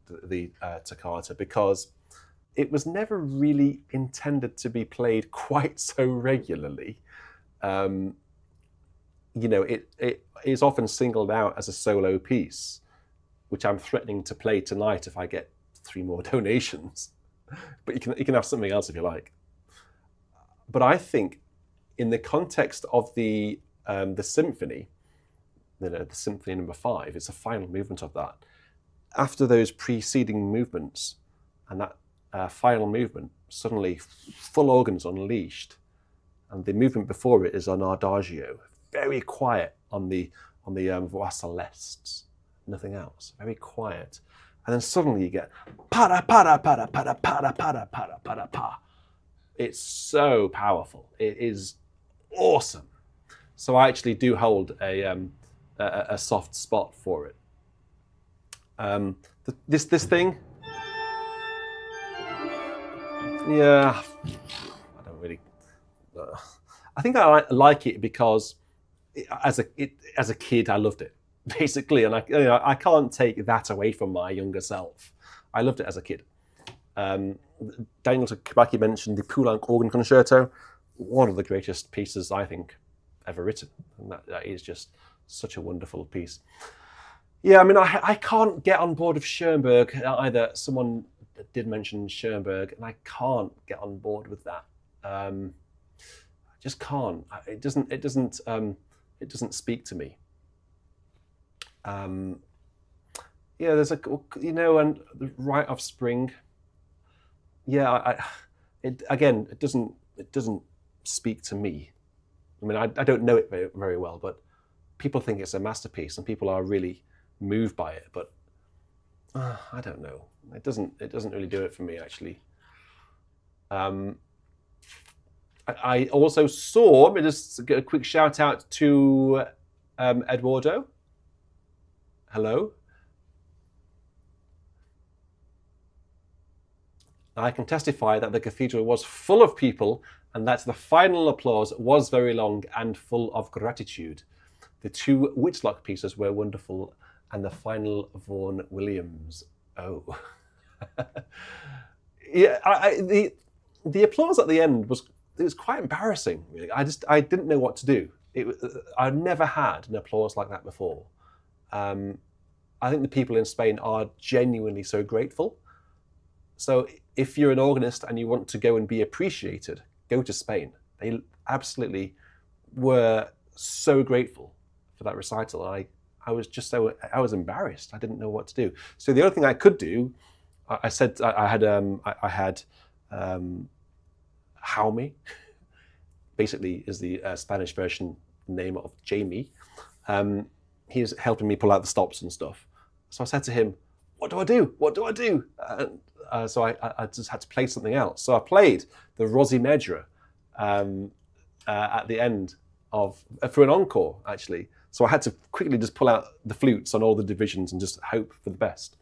toccata because it was never really intended to be played quite so regularly. You know, it is often singled out as a solo piece, which I'm threatening to play tonight if I get 3 more donations. But you can have something else if you like. But I think in the context of the symphony, the symphony number 5, it's a final movement of that. After those preceding movements and that final movement, suddenly full organs unleashed, and the movement before it is an adagio, very quiet on the voix celestes, nothing else, very quiet, and then suddenly you get para para para para para para para para pa. It's so powerful. It is awesome. So I actually do hold a soft spot for it. This thing. Yeah, I don't really. I think I like it because as a kid I loved it basically, and I can't take that away from my younger self. I loved it as a kid. Daniel Kabaki mentioned the Poulenc organ concerto, one of the greatest pieces I think ever written, and that is just such a wonderful piece. Yeah, I mean I can't get on board with Schoenberg either. Someone did mention Schoenberg, and I can't get on board with that. I just can't. It doesn't speak to me. Yeah, there's and the Rite of Spring. Yeah, it doesn't speak to me. I mean, I don't know it very, very well, but people think it's a masterpiece, and people are really moved by it. But I don't know. It doesn't really do it for me, actually. I also saw. Let me just get a quick shout out to Eduardo. Hello. I can testify that the cathedral was full of people, and that the final applause was very long and full of gratitude. The 2 Whitlock pieces were wonderful, and the final Vaughan Williams. Oh, yeah. The applause at the end was quite embarrassing. Really. I didn't know what to do. I've never had an applause like that before. I think the people in Spain are genuinely so grateful. So if you're an organist and you want to go and be appreciated, go to Spain. They absolutely were so grateful for that recital. I was embarrassed. I didn't know what to do. So the only thing I could do, I had Jaume basically is the Spanish version name of Jamie. He's helping me pull out the stops and stuff. So I said to him, what do I do? What do I do? So I just had to play something else. So I played the Rosy Medra at the end for an encore, actually. So I had to quickly just pull out the flutes on all the divisions and just hope for the best.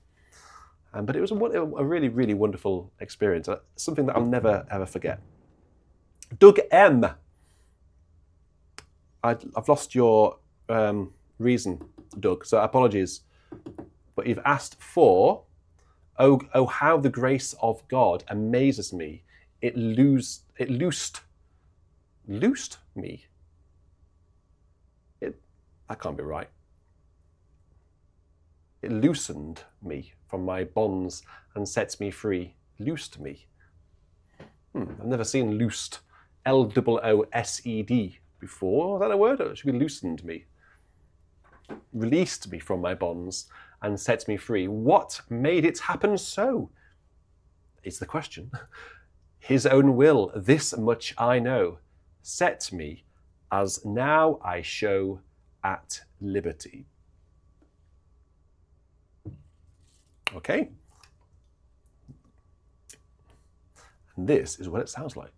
But it was a really, really wonderful experience. Something that I'll never, ever forget. Doug M. I've lost your reason, Doug, so apologies. But you've asked for, oh, how the grace of God amazes me. It loosed me. That can't be right. It loosened me from my bonds and sets me free. Loosed me. I've never seen loosed, Loosed, before. Is that a word? It should be loosened me. Released me from my bonds and set me free. What made it happen so? It's the question. His own will, this much I know, set me as now I show at liberty. Okay. And this is what it sounds like.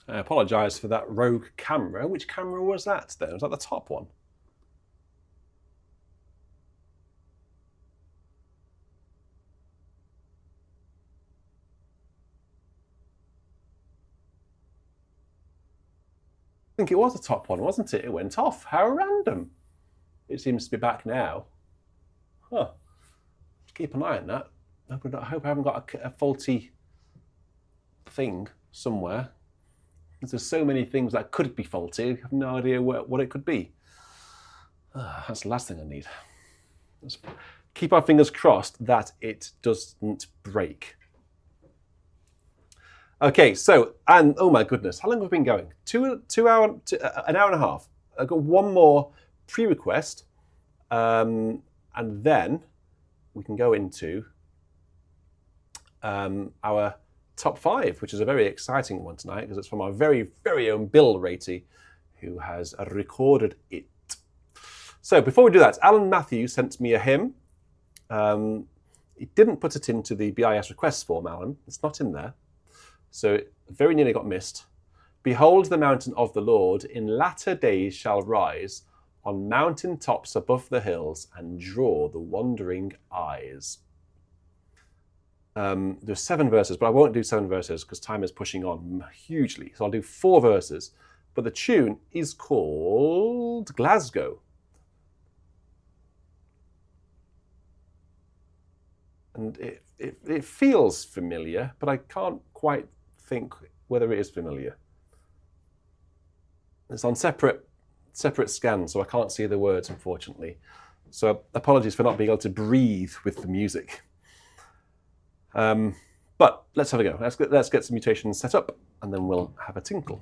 I apologise for that rogue camera. Which camera was that then? Was that the top one? I think it was the top one, wasn't it? It went off. How random. It seems to be back now. Huh. Keep an eye on that. I hope I haven't got a faulty thing somewhere. There's so many things that could be faulty. I have no idea what it could be. That's the last thing I need. Let's keep our fingers crossed that it doesn't break. Okay, so, and oh my goodness, how long have we been going? An hour and a half. I've got one more pre-request, and then we can go into our top 5, which is a very exciting one tonight because it's from our very, very own Bill Ratey, who has recorded it. So before we do that, Alan Matthews sent me a hymn. He didn't put it into the BIS request form, Alan. It's not in there. So it very nearly got missed. Behold, the mountain of the Lord in latter days shall rise on mountain tops above the hills and draw the wandering eyes. There's 7 verses, but I won't do 7 verses because time is pushing on hugely. So I'll do 4 verses. But the tune is called Glasgow. And it feels familiar, but I can't quite think whether it is familiar. It's on separate scans, so I can't see the words, unfortunately. So apologies for not being able to breathe with the music. But let's have a go. Let's get some mutations set up, and then we'll have a tinkle.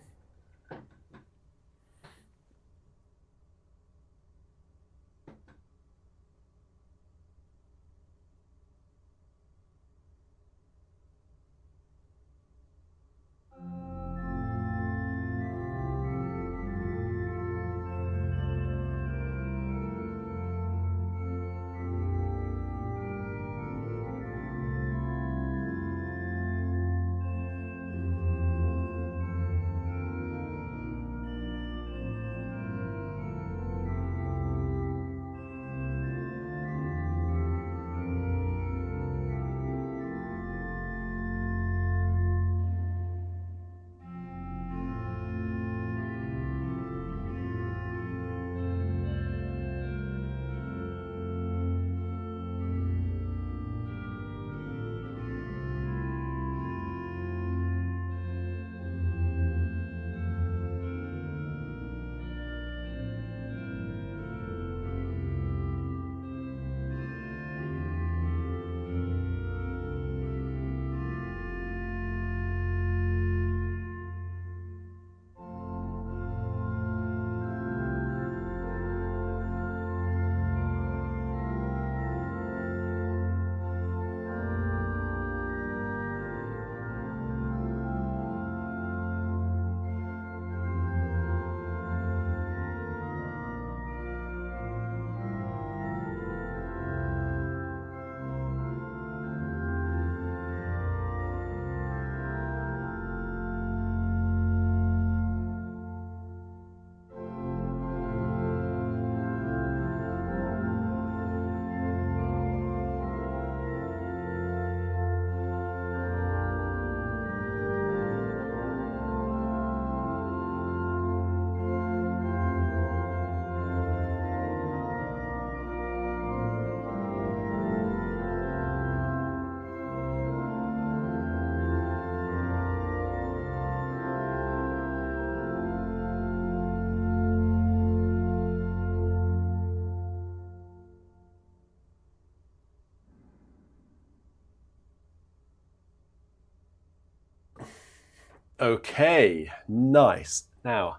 Okay, nice. Now,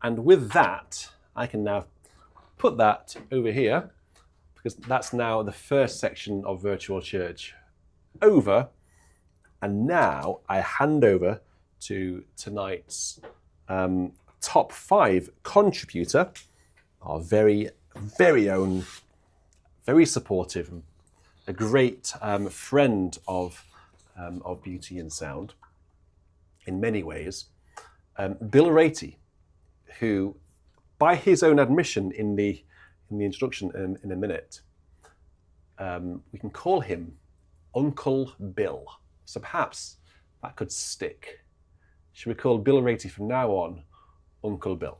and with that, I can now put that over here because that's now the first section of Virtual Church over. And now I hand over to tonight's top 5 contributor, our very, very own, very supportive, a great friend of beauty and sound in many ways, Bill Ratey, who, by his own admission in the introduction in a minute, we can call him Uncle Bill. So perhaps that could stick. Should we call Bill Ratey from now on Uncle Bill?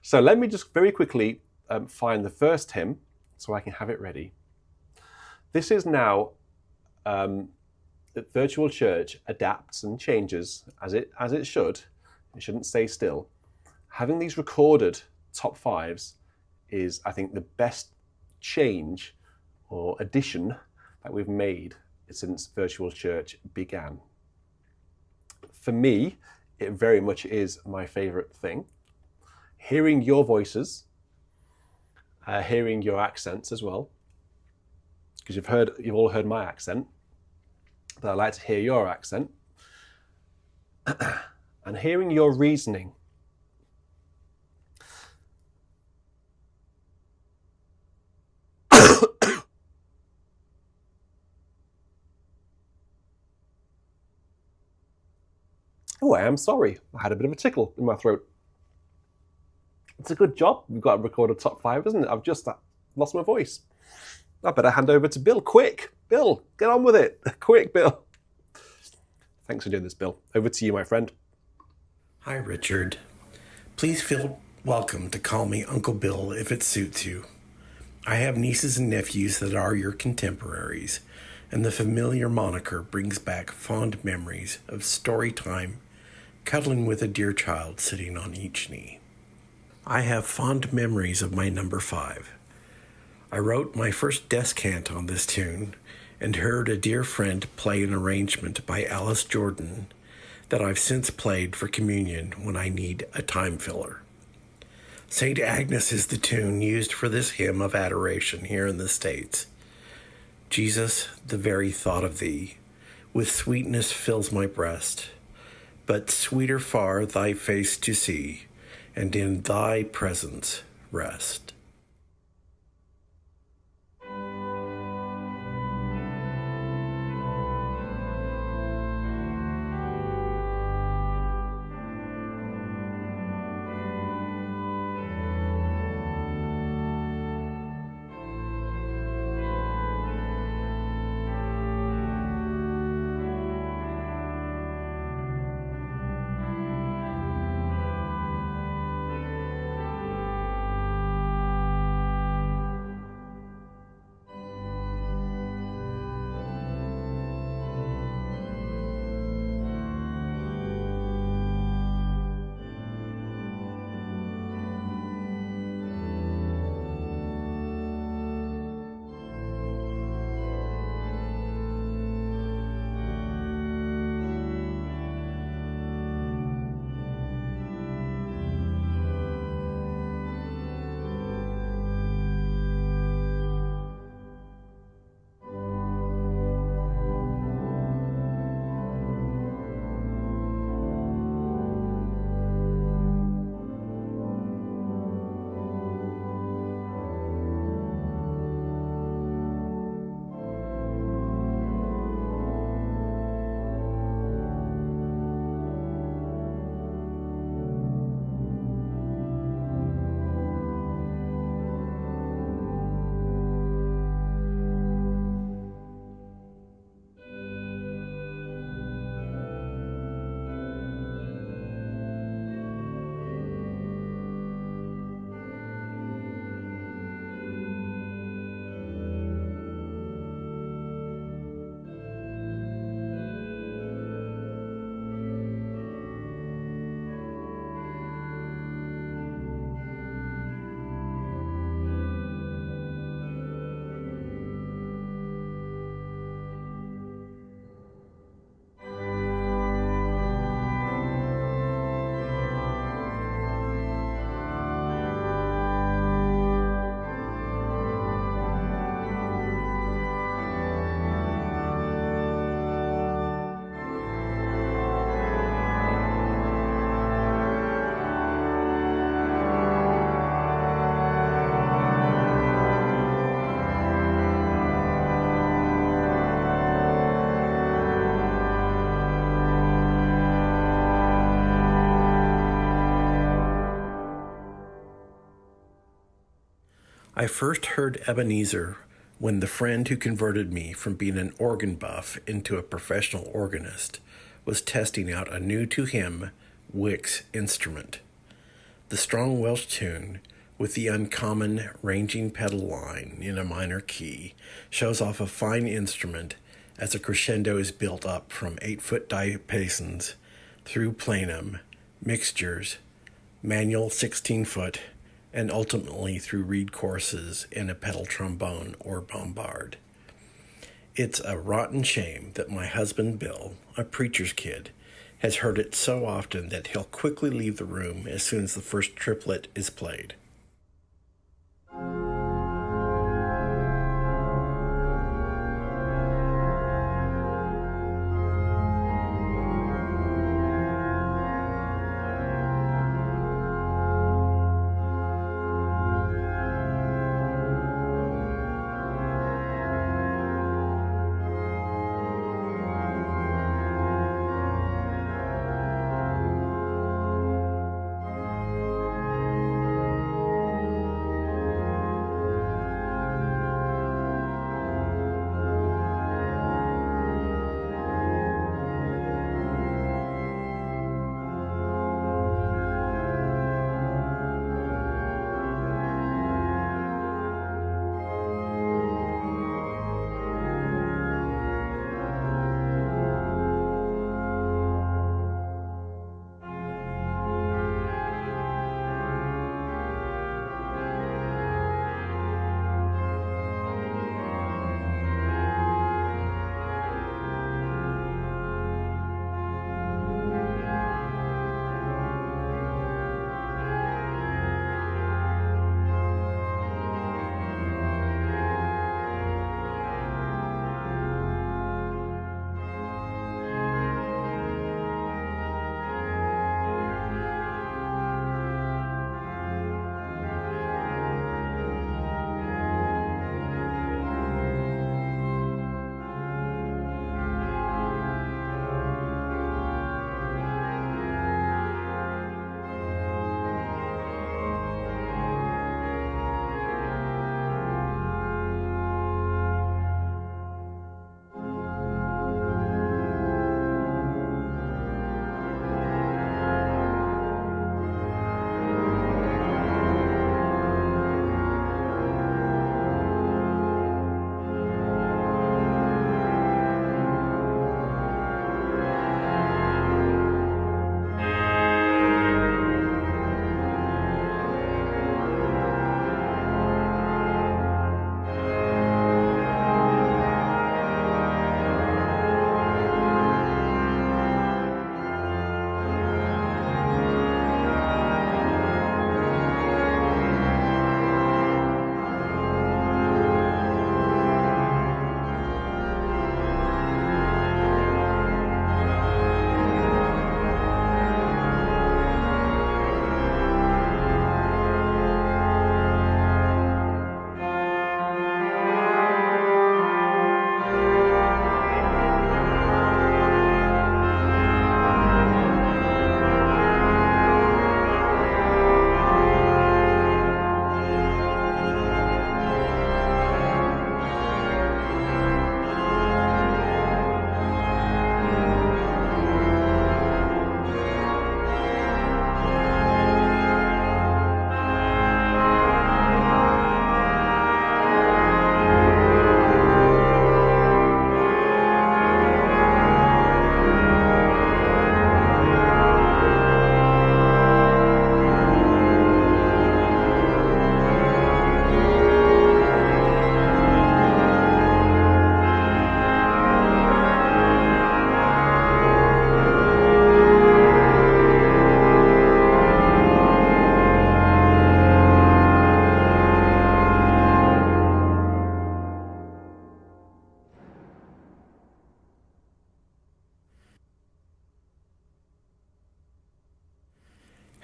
So let me just very quickly find the first hymn so I can have it ready. This is now that virtual church adapts and changes as it should. It shouldn't stay still. Having these recorded top fives is, I think, the best change or addition that we've made since virtual church began. For me, it very much is my favorite thing. Hearing your voices, hearing your accents as well, because you've all heard my accent, but I'd like to hear your accent, and hearing your reasoning. Oh, I am sorry. I had a bit of a tickle in my throat. It's a good job. We've got to record a top five, isn't it? I've just lost my voice. I better hand over to Bill. Quick, Bill, get on with it. Quick, Bill. Thanks for doing this, Bill. Over to you, my friend. Hi, Richard. Please feel welcome to call me Uncle Bill if it suits you. I have nieces and nephews that are your contemporaries, and the familiar moniker brings back fond memories of story time, cuddling with a dear child sitting on each knee. I have fond memories of my number 5. I wrote my first descant on this tune and heard a dear friend play an arrangement by Alice Jordan that I've since played for communion when I need a time filler. St. Agnes is the tune used for this hymn of adoration here in the States. Jesus, the very thought of thee, with sweetness fills my breast, but sweeter far thy face to see, and in thy presence rest. I first heard Ebenezer when the friend who converted me from being an organ buff into a professional organist was testing out a new to him Wicks instrument. The strong Welsh tune with the uncommon ranging pedal line in a minor key, shows off a fine instrument as a crescendo is built up from 8-foot diapasons through plenum, mixtures, manual 16-foot, and ultimately through reed courses in a pedal trombone or bombard. It's a rotten shame that my husband Bill, a preacher's kid, has heard it so often that he'll quickly leave the room as soon as the first triplet is played.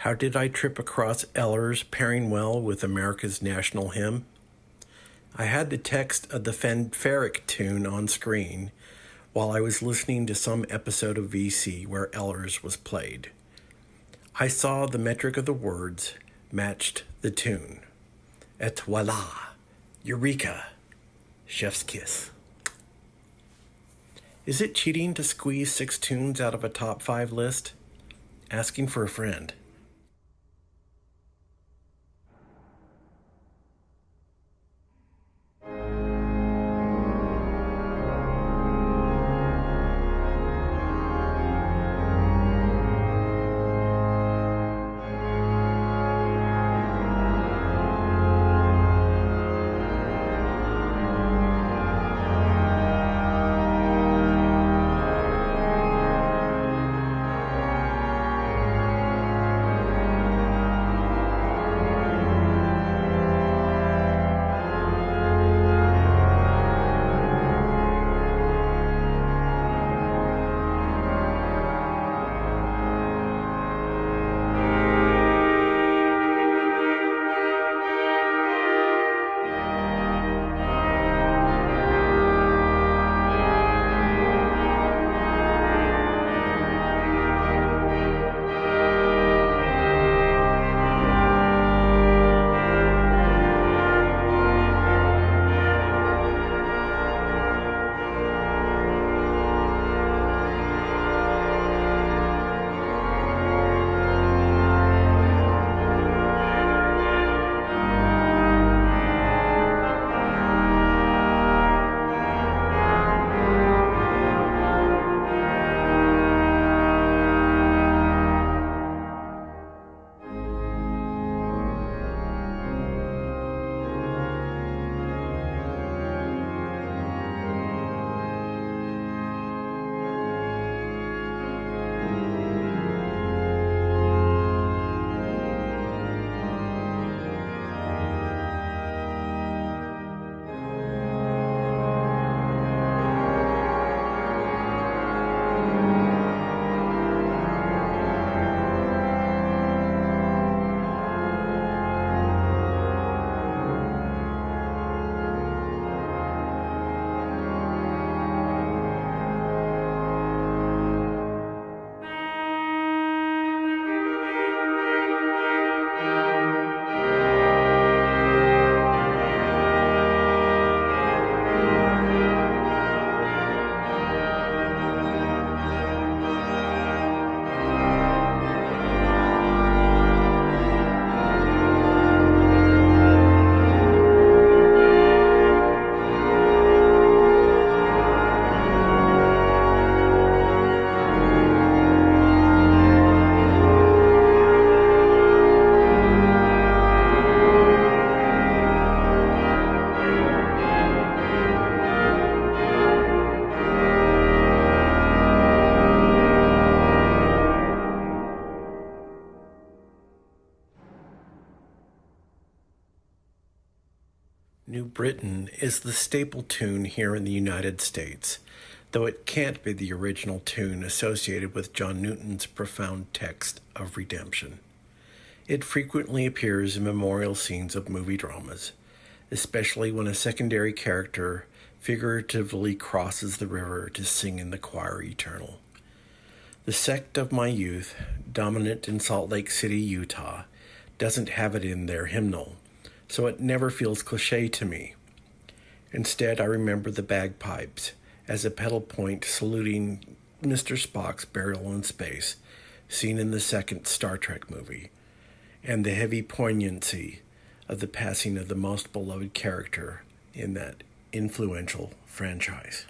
How did I trip across Elgar's pairing well with America's national hymn? I had the text of the fanfaric tune on screen while I was listening to some episode of VC where Elgar's was played. I saw the metric of the words matched the tune. Et voila! Eureka! Chef's kiss. Is it cheating to squeeze 6 tunes out of a top 5 list? Asking for a friend. New Britain is the staple tune here in the United States, though it can't be the original tune associated with John Newton's profound text of redemption. It frequently appears in memorial scenes of movie dramas, especially when a secondary character figuratively crosses the river to sing in the choir eternal. The sect of my youth, dominant in Salt Lake City, Utah, doesn't have it in their hymnal, so it never feels cliché to me. Instead, I remember the bagpipes as a pedal point saluting Mr. Spock's burial in space, seen in the second Star Trek movie, and the heavy poignancy of the passing of the most beloved character in that influential franchise.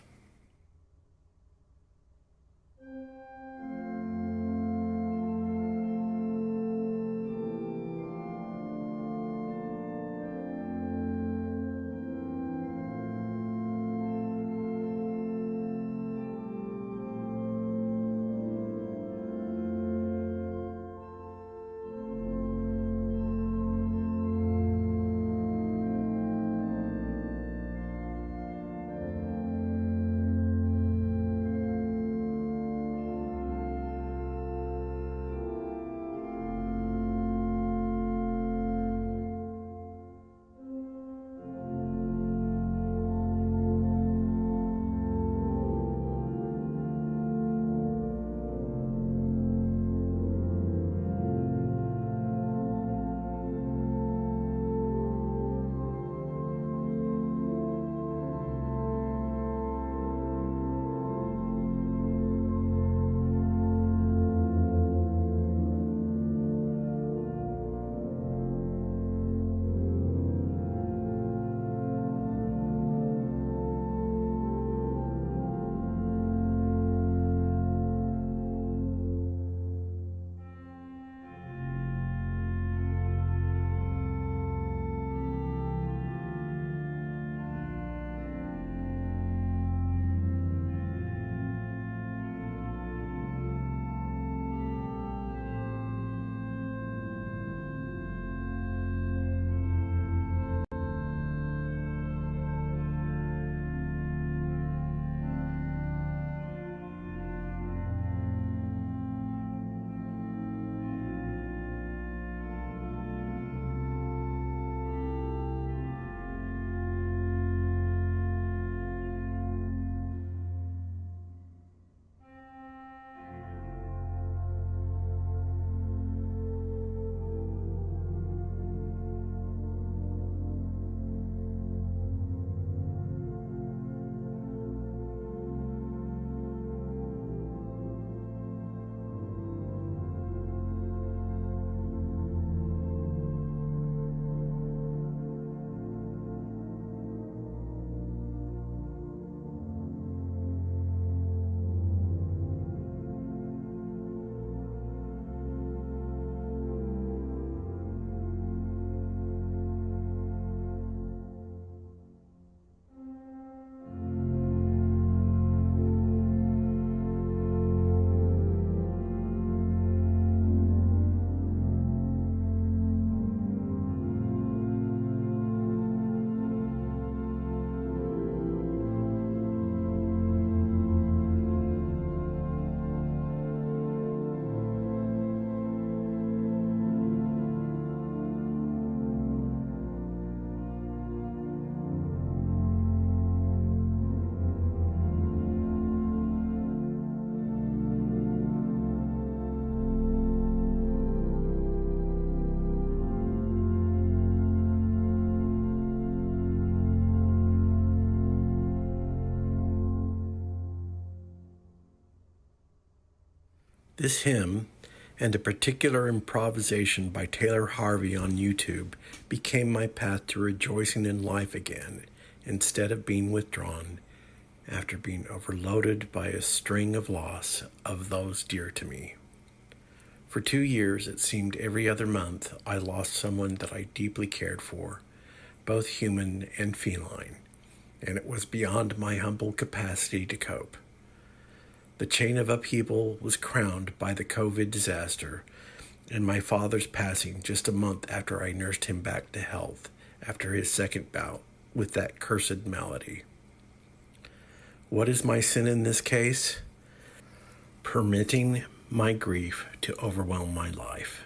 This hymn, and a particular improvisation by Taylor Harvey on YouTube, became my path to rejoicing in life again, instead of being withdrawn after being overloaded by a string of loss of those dear to me. For 2 years, it seemed every other month, I lost someone that I deeply cared for, both human and feline, and it was beyond my humble capacity to cope. The chain of upheaval was crowned by the COVID disaster and my father's passing just a month after I nursed him back to health after his second bout with that cursed melody. What is my sin in this case? Permitting my grief to overwhelm my life.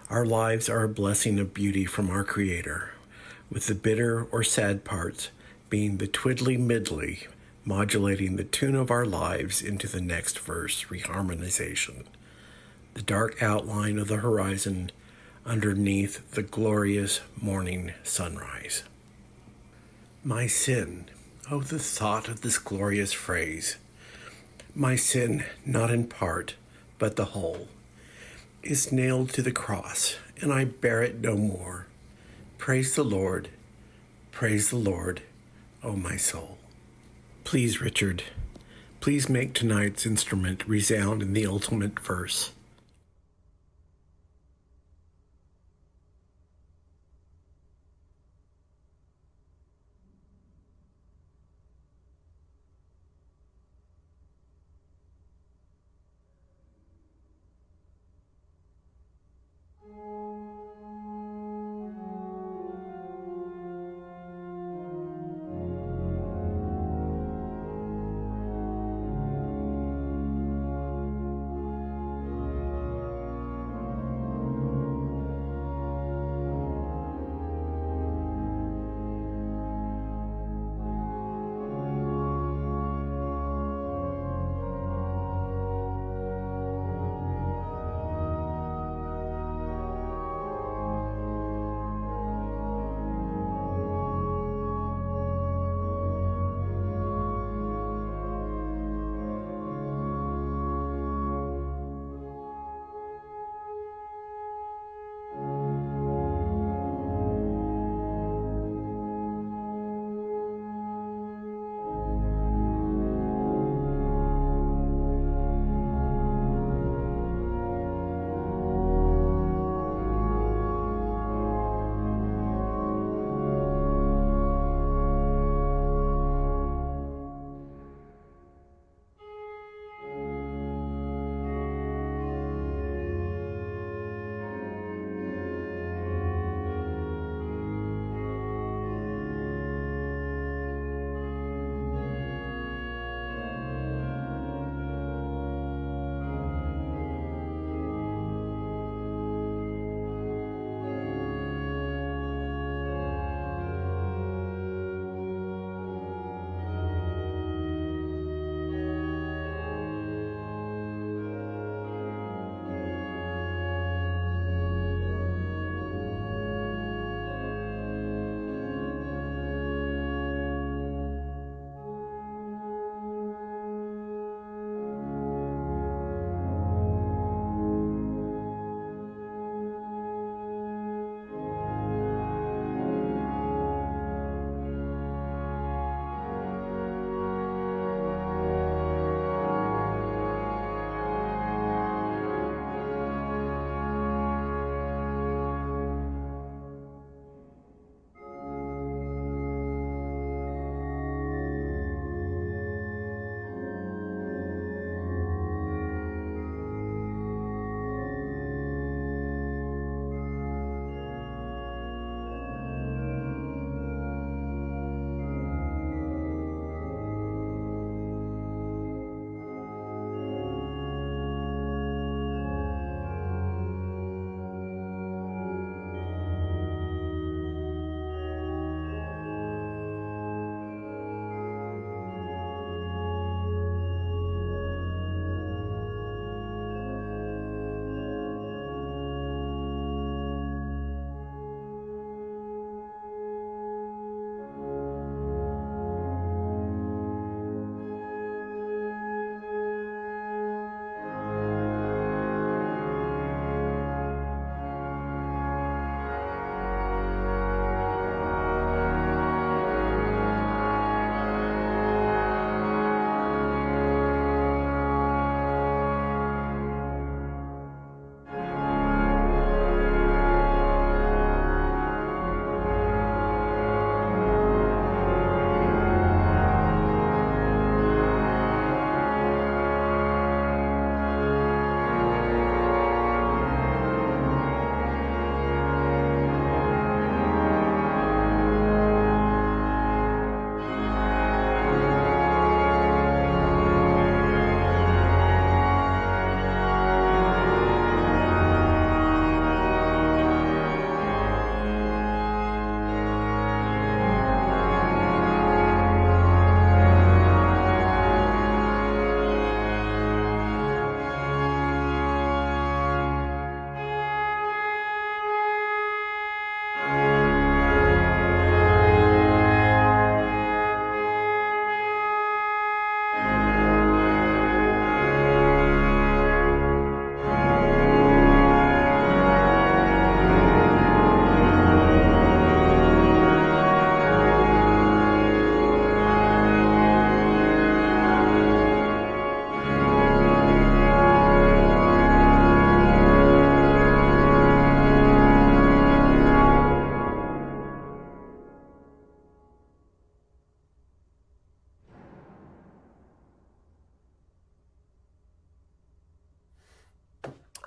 Our lives are a blessing of beauty from our Creator, with the bitter or sad parts being the twiddly middly, modulating the tune of our lives into the next verse reharmonization, the dark outline of the horizon underneath the glorious morning sunrise. My sin, oh, the thought of this glorious phrase, my sin, not in part, but the whole, is nailed to the cross, and I bear it no more. Praise the Lord, O my soul. Please, Richard, please make tonight's instrument resound in the ultimate verse.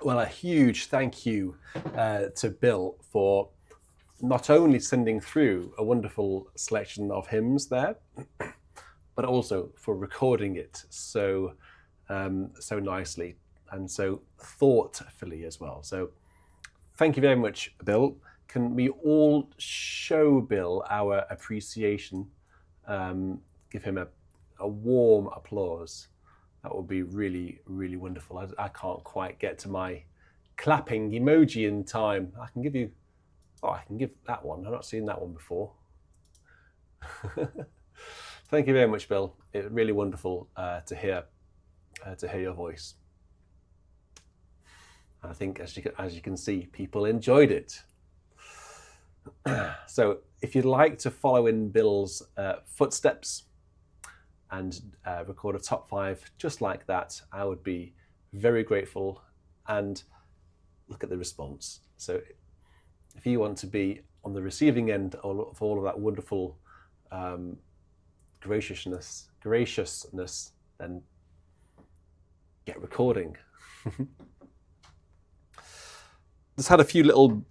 Well, a huge thank you to Bill for not only sending through a wonderful selection of hymns there, but also for recording it so nicely and so thoughtfully as well. So thank you very much, Bill. Can we all show Bill our appreciation? Give him a warm applause. That would be really, really wonderful. I can't quite get to my clapping emoji in time. I can give that one. I've not seen that one before. Thank you very much, Bill. It's really wonderful to hear your voice. I think, as you can see, people enjoyed it. So, if you'd like to follow in Bill's footsteps and record a top 5 just like that, I would be very grateful. And look at the response. So, if you want to be on the receiving end of all of that wonderful graciousness, then get recording. Just had a few little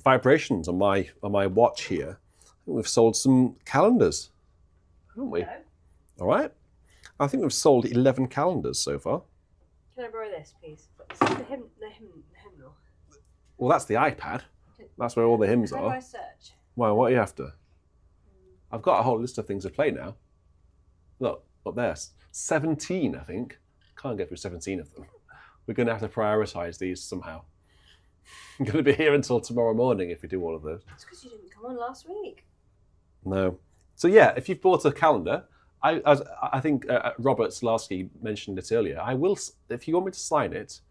vibrations on my watch here. I think we've sold some calendars, haven't we? No. All right. I think we've sold 11 calendars so far. Can I borrow this, please? Is this the hymnal? Well, that's the iPad. That's where all the hymns How do are. I search? Well, what are you after? I've got a whole list of things to play now. Look, up there. 17, I think. Can't get through 17 of them. We're going to have to prioritise these somehow. I'm going to be here until tomorrow morning if we do all of those. It's because you didn't come on last week. No. So yeah, if you've bought a calendar, I think Robert Slarsky mentioned it earlier. I will, if you want me to sign it,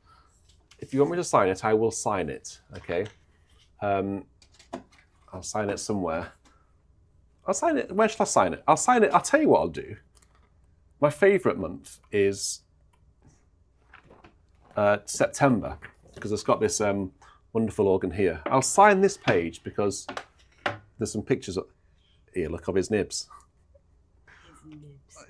I will sign it. Okay. I'll sign it somewhere. I'll sign it. Where should I sign it? I'll sign it. I'll tell you what I'll do. My favourite month is September because it's got this wonderful organ here. I'll sign this page because there's some pictures here. Look of his nibs.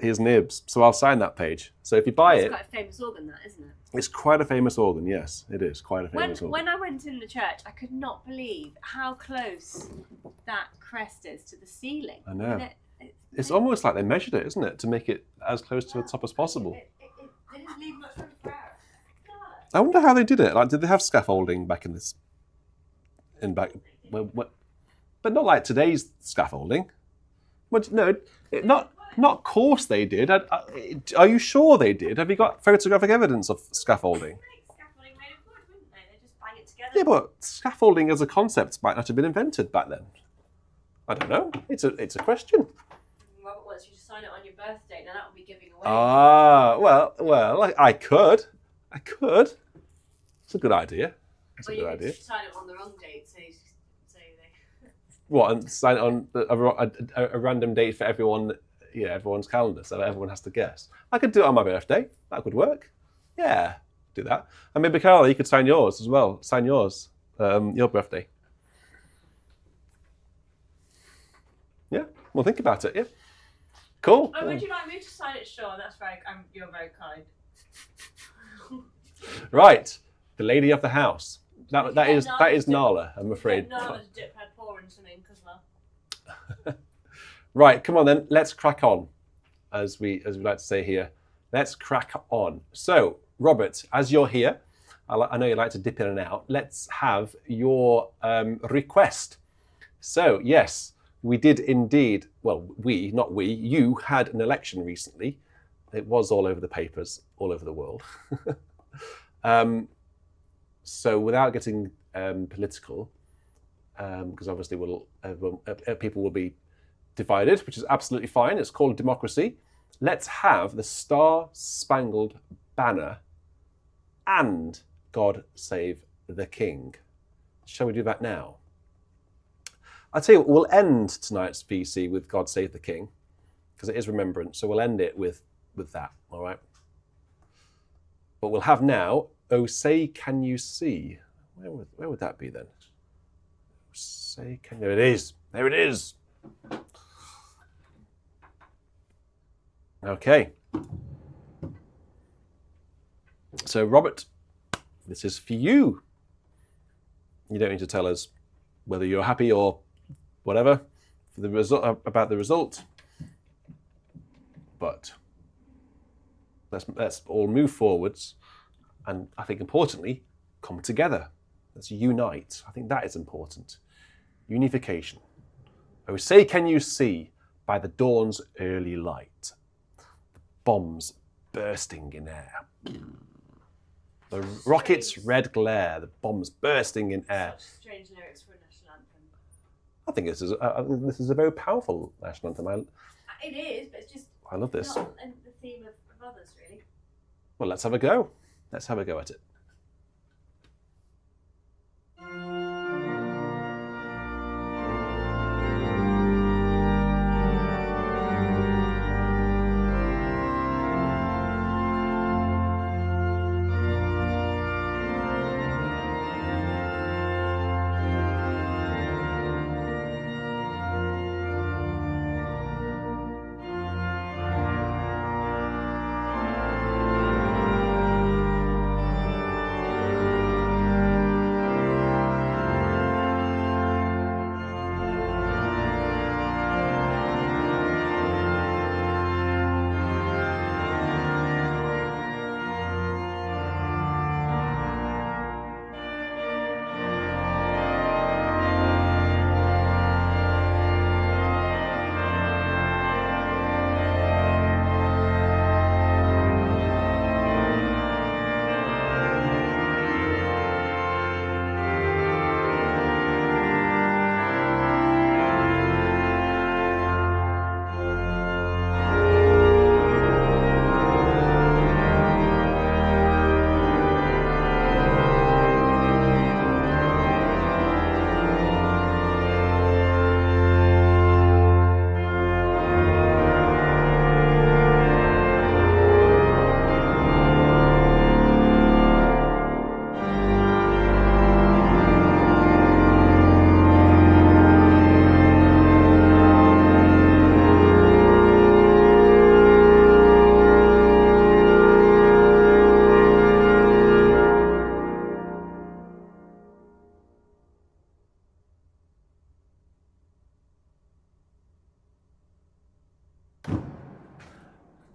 His nibs. So I'll sign that page. So if you buy it, it's quite a famous organ, that, isn't it? It's quite a famous organ. Yes, it is quite a famous organ. When I went in the church, I could not believe how close that crest is to the ceiling. I know. It's amazing. almost like they measured it, isn't it, to make it as close to the top as possible. They didn't leave much room for error. I wonder how they did it. Like, did they have scaffolding back in this? But not like today's scaffolding. But no, not course they did. Are you sure they did? Have you got photographic evidence of scaffolding? Scaffolding made of wood, wouldn't they? They just bang it together. Yeah, but scaffolding as a concept might not have been invented back then. I don't know. It's a question. Robert wants you to sign it on your birthday. Now that would be giving away. Well, I could. It's a good idea. It's a good idea. You sign it on the wrong date, so they. What, and sign it on a random date for everyone? Yeah, everyone's calendar, so everyone has to guess. I could do it on my birthday. That could work. Yeah, do that. And maybe Carla, you could sign yours as well. Sign yours, your birthday. Yeah, well, think about it. Yeah, cool. Oh, would you like me to sign it? Sure, that's very. You're very kind. Right, the lady of the house. That is Nala, I'm afraid. Nala to dip her paw in some ink as well. Right, come on then, let's crack on, as we like to say here. Let's crack on. So, Robert, as you're here, I know you like to dip in and out. Let's have your request. So, yes, we did indeed. Well, you had an election recently. It was all over the papers, all over the world. So, without getting political, because obviously people will be divided, which is absolutely fine. It's called democracy. Let's have the Star-Spangled Banner and God Save the King. Shall we do that now? I'll tell you what, we'll end tonight's VC with God Save the King, because it is Remembrance, so we'll end it with that, all right? But we'll have now, Oh Say Can You See? Where would that be then? Oh, say can... There it is. There it is. Okay. So, Robert, This is for you. You don't need to tell us whether you're happy or whatever for the result, about the result. But let's all move forwards, and I think importantly, come together. Let's unite. I think that is important. Unification. Oh, say can you see by the dawn's early light, the bombs bursting in air. The rocket's red glare, the bombs bursting in air. Such strange lyrics for a national anthem. I think this is a very powerful national anthem. It is, but it's just I love this. not the theme of others, really. Well, let's have a go. Let's have a go at it.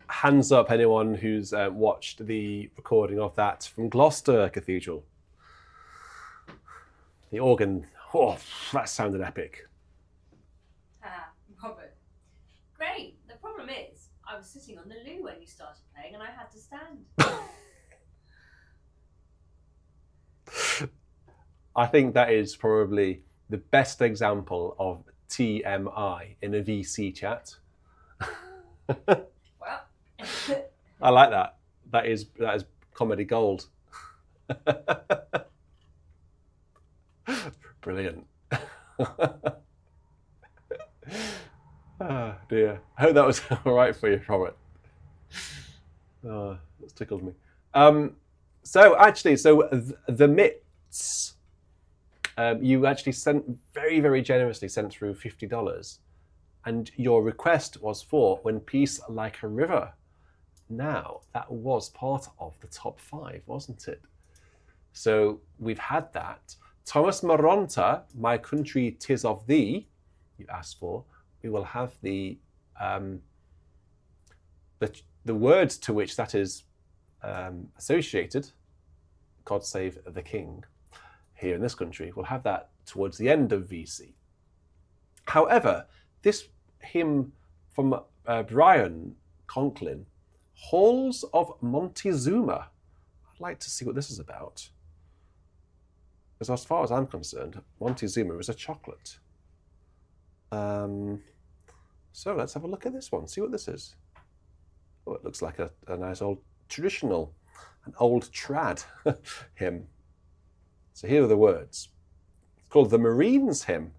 Hands up anyone who's watched the recording of that from Gloucester Cathedral. The organ, oh, that sounded epic. Robert. Great. The problem is, I was sitting on the loo when you started playing and I had to stand. I think that is probably the best example of TMI in a VC chat. Well. I like that. That is comedy gold. Brilliant. Oh dear. I hope that was all right for you, Robert. Oh, that's tickled me. So the mitts, you actually sent very, very generously sent through $50, and your request was for When Peace Like a River. Now, that was part of the top 5, wasn't it? So we've had that. Thomas Maronta, My Country 'Tis of Thee, you asked for. We will have the words to which that is associated, God Save the King, here in this country. We'll have that towards the end of VC. However, this hymn from Brian Conklin, Halls of Montezuma. I'd like to see what this is about. Because as far as I'm concerned, Montezuma is a chocolate. So let's have a look at this one, see what this is. Oh, it looks like a nice old traditional, an old trad hymn. So here are the words. It's called the Marines Hymn.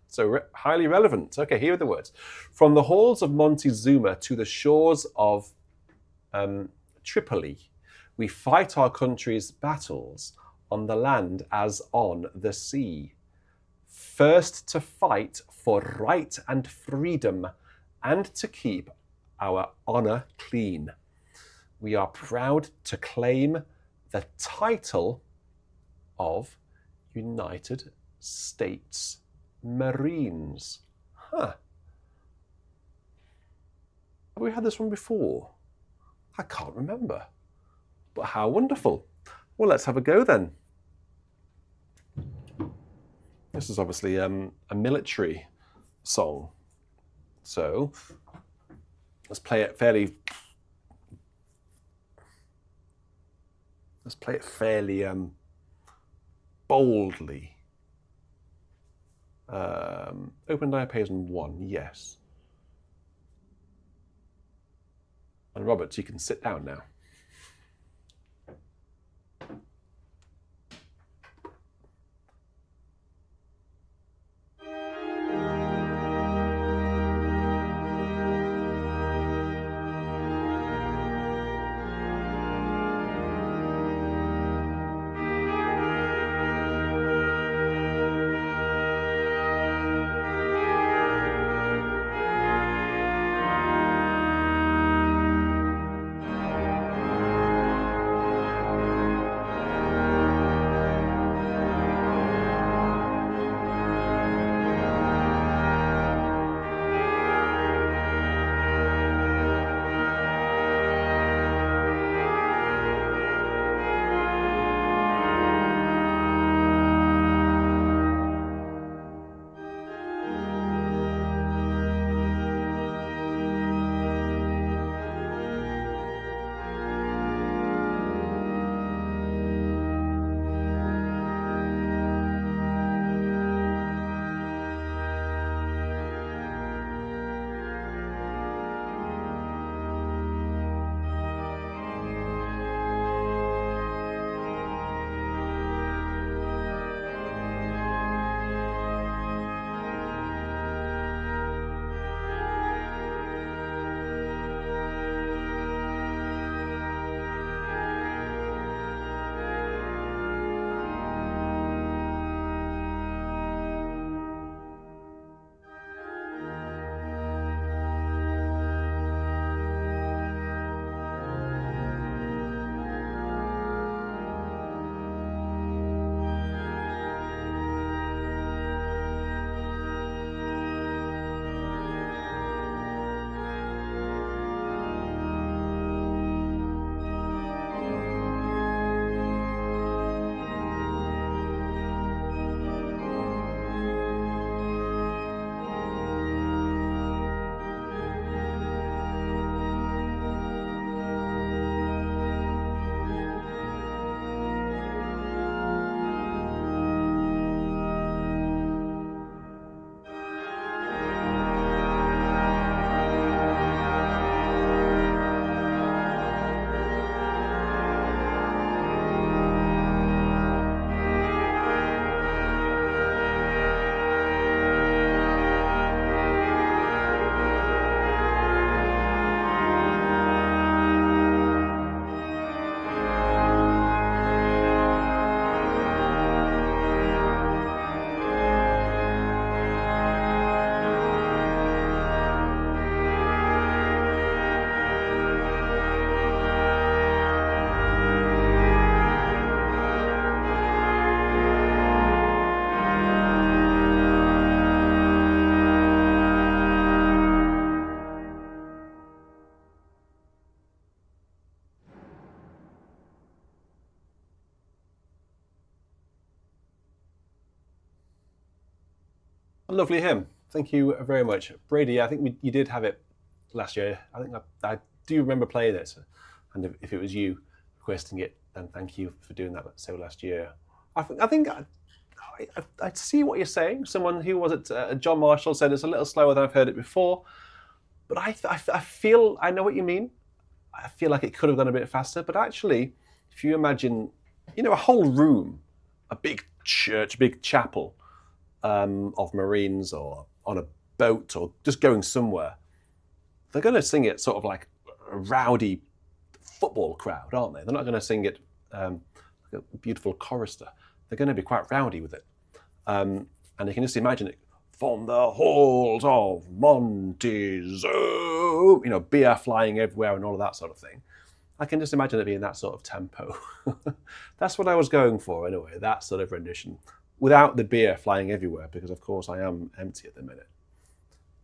So highly relevant. Okay, here are the words. From the halls of Montezuma to the shores of Tripoli, we fight our country's battles on the land as on the sea. First to fight for right and freedom and to keep our honor clean. We are proud to claim the title of United States Marines. Huh. Have we had this one before? I can't remember. But how wonderful. Well, let's have a go then. This is obviously a military song. So let's play it fairly boldly. Open diapason 1, yes. And Robert, you can sit down now. A lovely hymn. Thank you very much. Brady, I think you did have it last year. I think I do remember playing it. And if it was you requesting it, then thank you for doing that so last year. I think I see what you're saying. Someone who was it, John Marshall, said it's a little slower than I've heard it before. But I feel, I know what you mean. I feel like it could have gone a bit faster. But actually, if you imagine, a whole room, a big church, big chapel, of Marines or on a boat or just going somewhere, they're going to sing it sort of like a rowdy football crowd, aren't they? They're not going to sing it like a beautiful chorister. They're going to be quite rowdy with it. And you can just imagine it, from the halls of Montezuma, beer flying everywhere and all of that sort of thing. I can just imagine it being that sort of tempo. That's what I was going for anyway, that sort of rendition, without the beer flying everywhere, because of course I am empty at the minute.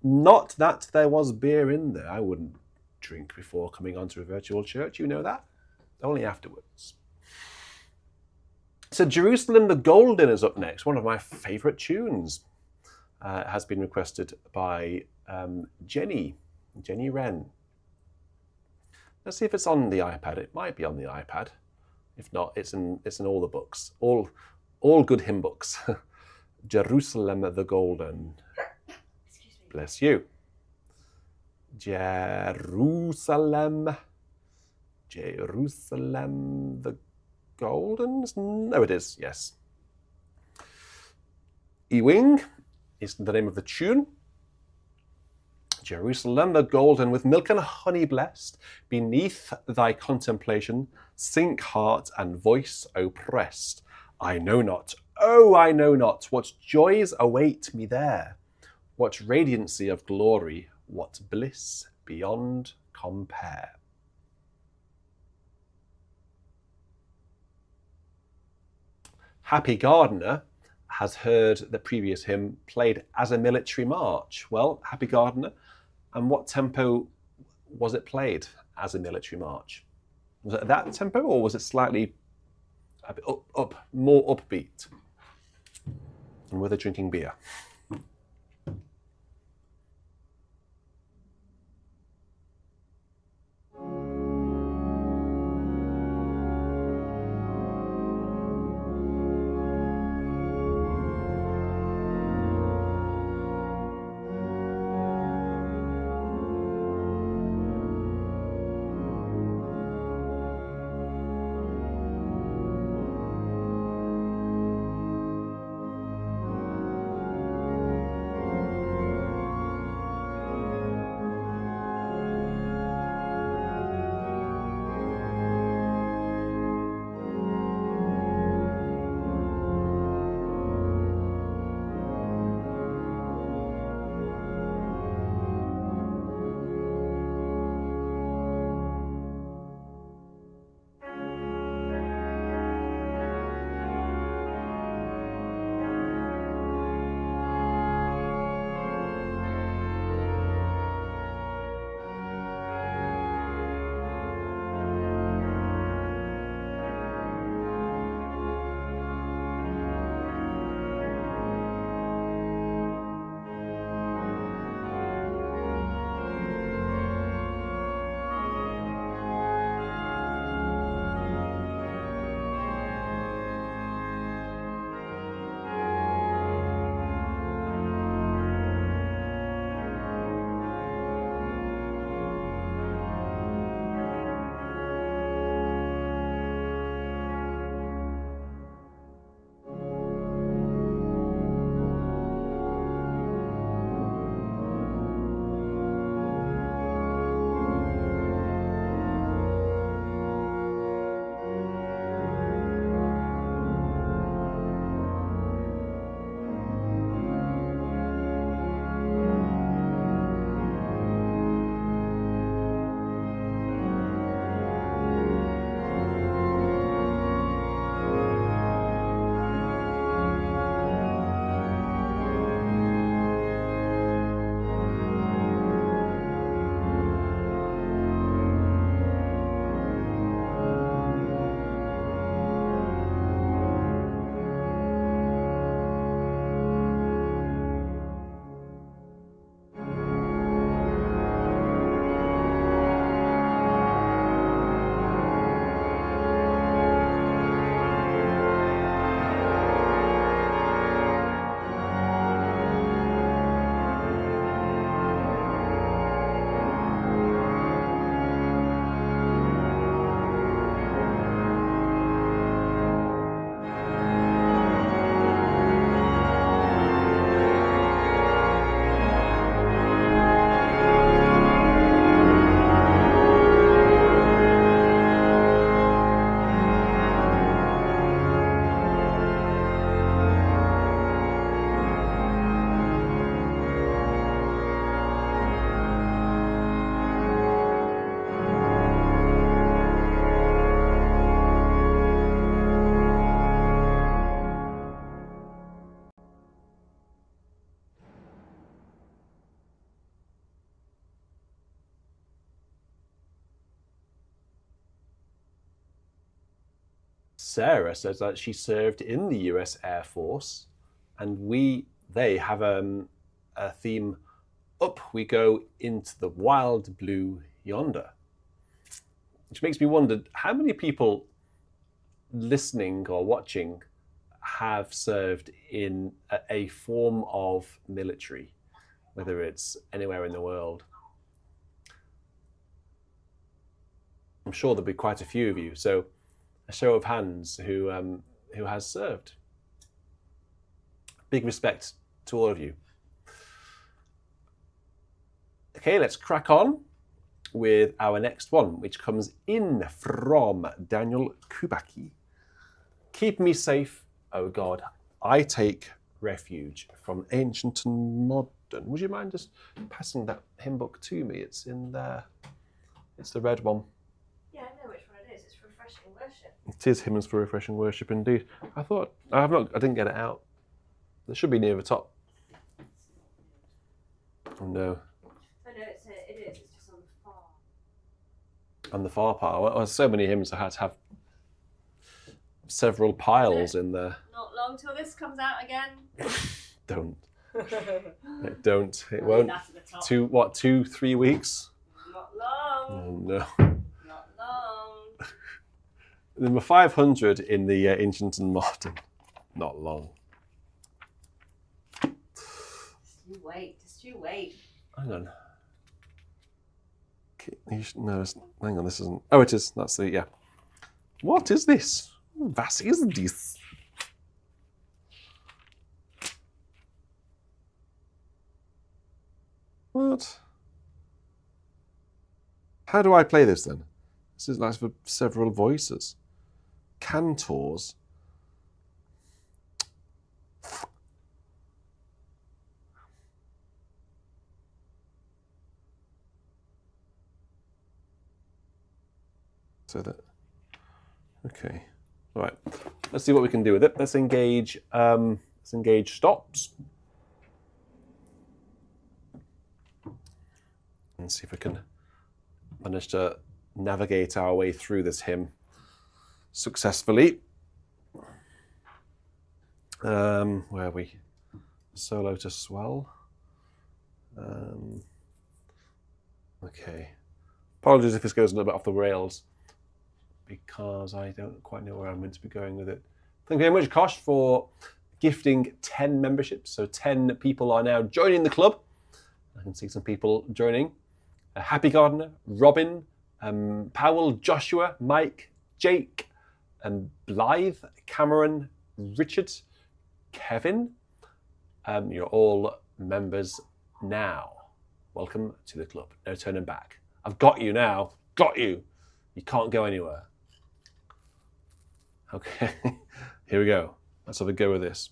Not that there was beer in there. I wouldn't drink before coming onto a virtual church, you know that? Only afterwards. So Jerusalem the Golden is up next, one of my favourite tunes. It has been requested by Jenny Wren. Let's see if it's on the iPad. It might be on the iPad. If not, it's in all the books, all good hymn books. Jerusalem the Golden. Excuse me. Bless you. Jerusalem the Golden? No, it is, yes. Ewing is the name of the tune. Jerusalem the Golden, with milk and honey blessed, beneath thy contemplation, sink heart and voice oppressed. I know not, oh, I know not, what joys await me there, what radiancy of glory, what bliss beyond compare. Happy Gardener has heard the previous hymn played as a military march. Well, Happy Gardener, and what tempo was it played as a military march? Was it that tempo, or was it slightly a bit more upbeat? And were they drinking beer? Sarah says that she served in the US Air Force, and they have a theme, up we go into the wild blue yonder. Which makes me wonder, how many people listening or watching have served in a form of military, whether it's anywhere in the world? I'm sure there'll be quite a few of you. So a show of hands who has served. Big respect to all of you. Okay, let's crack on with our next one, which comes in from Daniel Kubacki. Keep me safe, O God. I take refuge from ancient and modern. Would you mind just passing that hymn book to me? It's in there. It's the red one. Yeah, I know which one it is. It's Refreshing Worship. It is Hymns for Refreshing Worship indeed. I didn't get it out. It should be near the top. Oh no. Oh no, it is. It's just on the far. On the far part. Well, there's so many hymns I had to have several piles in there. Not long till this comes out again. Don't. Don't. It won't. That's at the top. 2-3 weeks? Not long. Oh no. Not long. Number 500 in the ancient and modern. Not long. Just you wait. Hang on. No, hang on, this isn't. Oh, it is. That's the, yeah. What is this? Was ist dies? What? How do I play this then? This is nice for several voices. Cantors. So that, okay, all right. Let's see what we can do with it. Let's engage stops, and see if we can manage to navigate our way through this hymn successfully. Where are we? Solo to swell. Okay. Apologies if this goes a little bit off the rails, because I don't quite know where I'm meant to be going with it. Thank you very much, Kosh, for gifting 10 memberships. So 10 people are now joining the club. I can see some people joining. Happy Gardener, Robin, Powell, Joshua, Mike, Jake, Blythe, Cameron, Richard, Kevin. You're all members now. Welcome to the club. No turning back. I've got you now. Got you. You can't go anywhere. Okay, here we go. Let's have a go with this.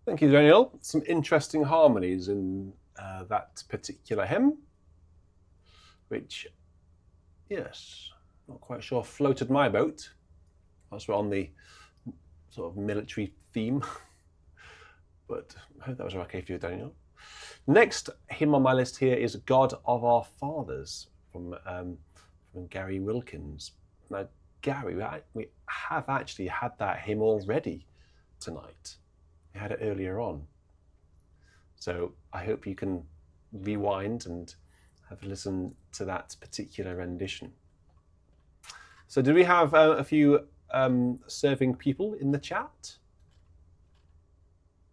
Thank you, Daniel. Some interesting harmonies in that particular hymn, which, yes, not quite sure, floated my boat. Whilst we're on the sort of military theme, but I hope that was okay for you, Daniel. Next hymn on my list here is God of Our Fathers from Gary Wilkins. Now, Gary, we have actually had that hymn already tonight. We had it earlier on. So I hope you can rewind and have a listen to that particular rendition. So do we have a few serving people in the chat?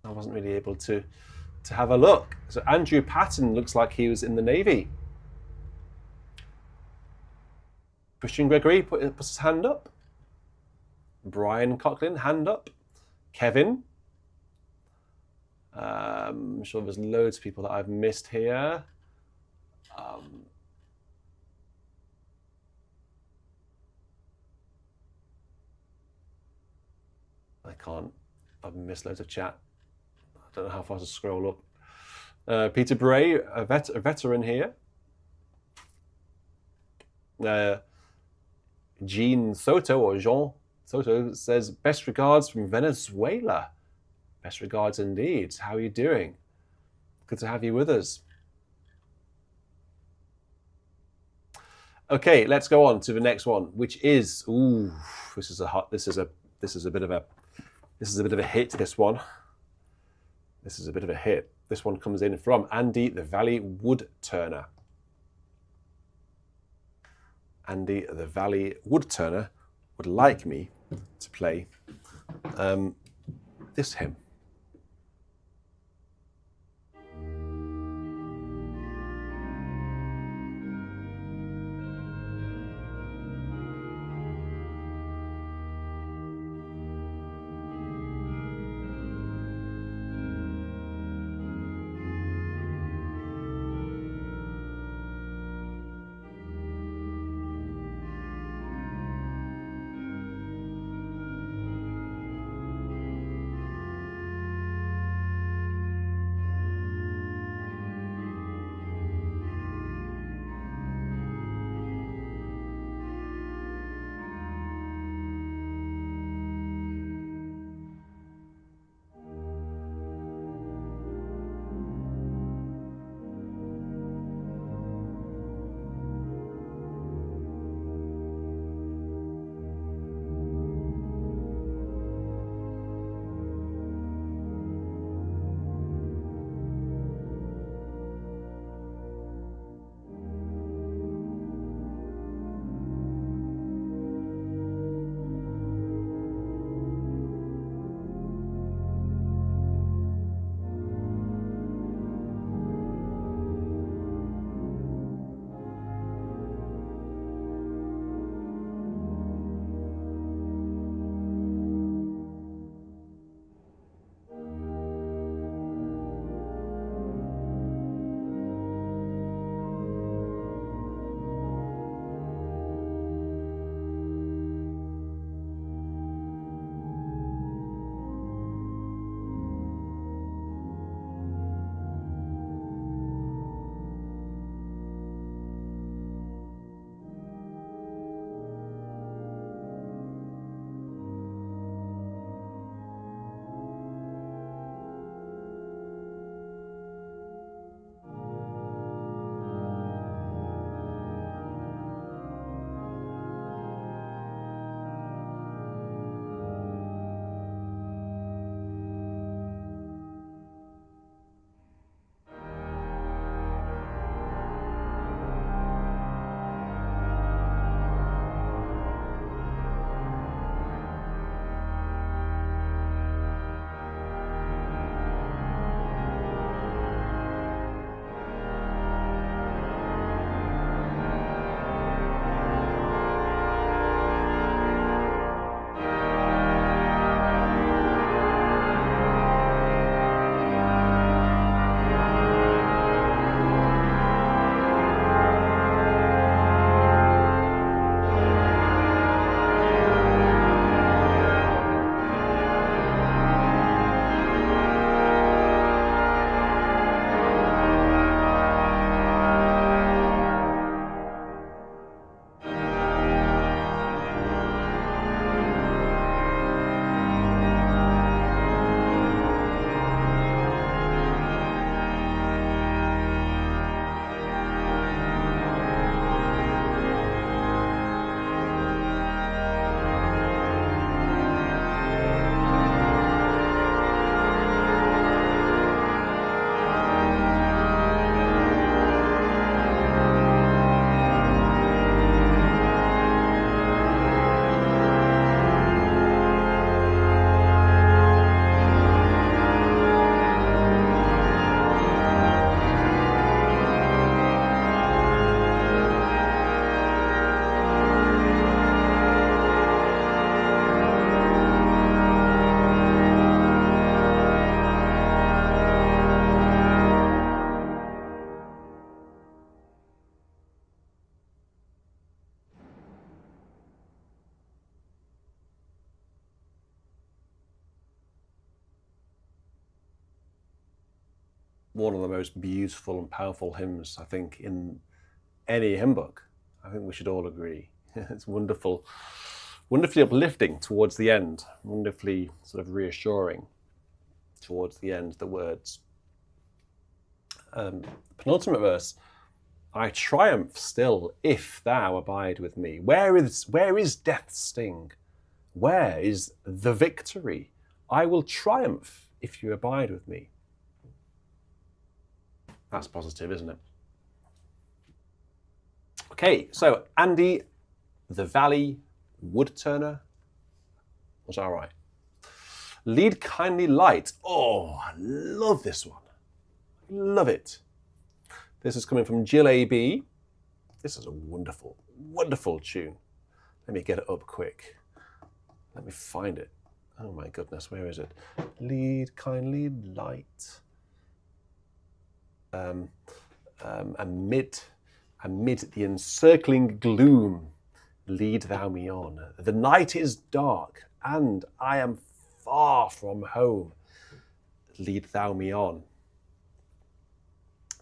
I wasn't really able to have a look. So Andrew Patton looks like he was in the Navy. Christian Gregory puts his hand up. Brian Coughlin, hand up. Kevin. I'm sure there's loads of people that I've missed here. I've missed loads of chat. I don't know how far to scroll up. Peter Bray, a veteran here. Jean Soto, or Jean Soto, says, best regards from Venezuela. Best regards indeed. How are you doing? Good to have you with us. Okay, let's go on to the next one, which is this is a bit of a hit. This one. This is a bit of a hit. This one comes in from Andy the Valley Wood Turner. Andy the Valley Wood Turner would like me to play this hymn. one of the most beautiful and powerful hymns, I think, in any hymn book. I think we should all agree. It's wonderful, wonderfully uplifting towards the end, wonderfully sort of reassuring towards the end, the words. Penultimate verse, I triumph still if thou abide with me. Where is death's sting? Where is the victory? I will triumph if you abide with me. That's positive, isn't it? Okay, so Andy, the Valley Woodturner. Was that all right? Lead kindly light. Oh, I love this one. Love it. This is coming from Jill A.B. This is a wonderful, wonderful tune. Let me get it up quick. Let me find it. Oh my goodness, where is it? Lead kindly light. Amid the encircling gloom, lead thou me on. The night is dark, and I am far from home. Lead thou me on.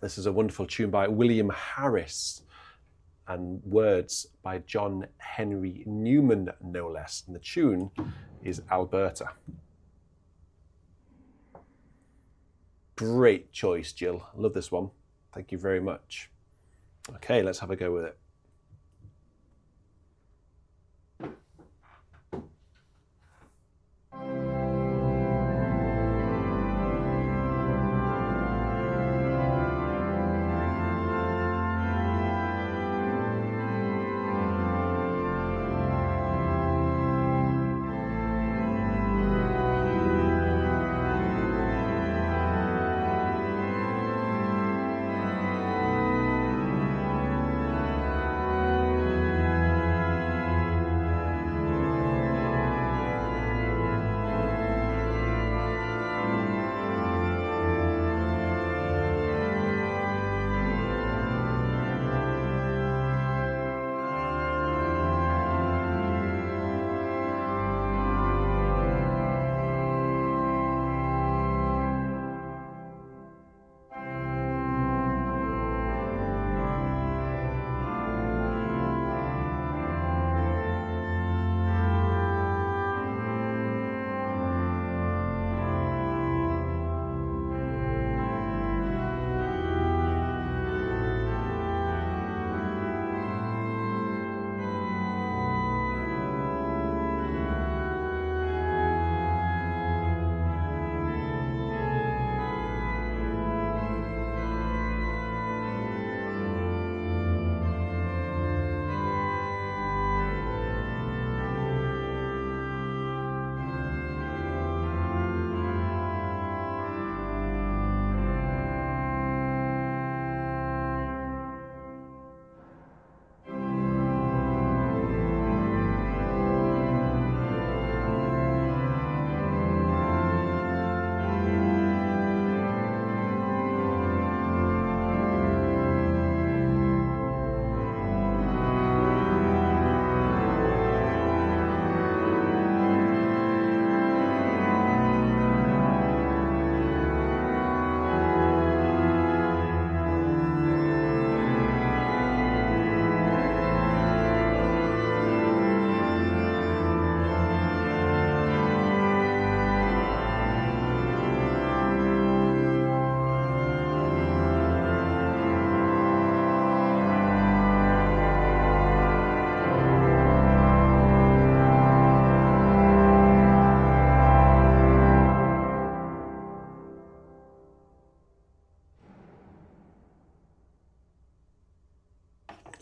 This is a wonderful tune by William Harris and words by John Henry Newman, no less. And the tune is Alberta. Great choice, Jill. I love this one. Thank you very much. Okay, let's have a go with it.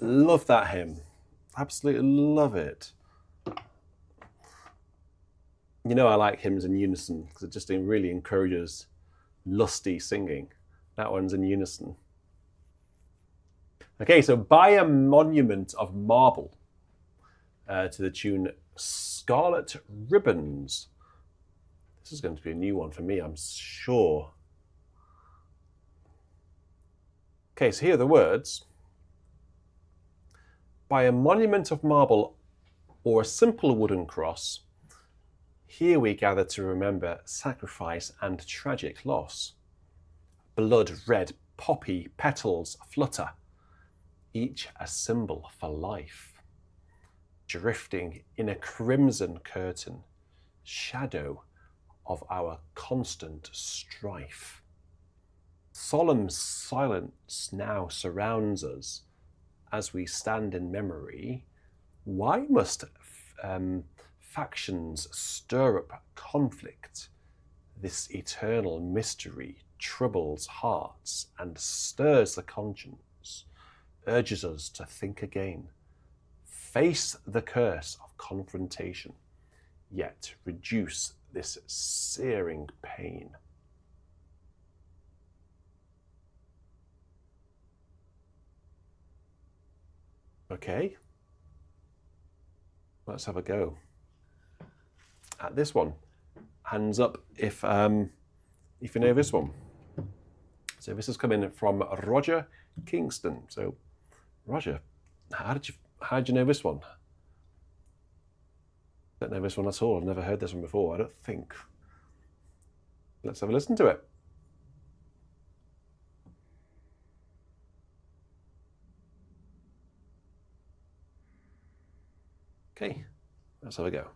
Love that hymn. Absolutely love it. You know I like hymns in unison because it just really encourages lusty singing. That one's in unison. Okay, so by a monument of marble to the tune Scarlet Ribbons. This is going to be a new one for me, I'm sure. Okay, so here are the words. By a monument of marble or a simple wooden cross, here we gather to remember sacrifice and tragic loss. blood-red poppy petals flutter, each a symbol for life, drifting in a crimson curtain, shadow of our constant strife. Solemn silence now surrounds us as we stand in memory. Why must factions stir up conflict? This eternal mystery troubles hearts and stirs the conscience, urges us to think again, face the curse of confrontation, yet reduce this searing pain. Okay, let's have a go at this one. Hands up if you know this one. So this is coming from Roger Kingston. So Roger, how did you know this one? Don't know this one at all. I've never heard this one before, I don't think. Let's have a listen to it. Okay, let's have a go.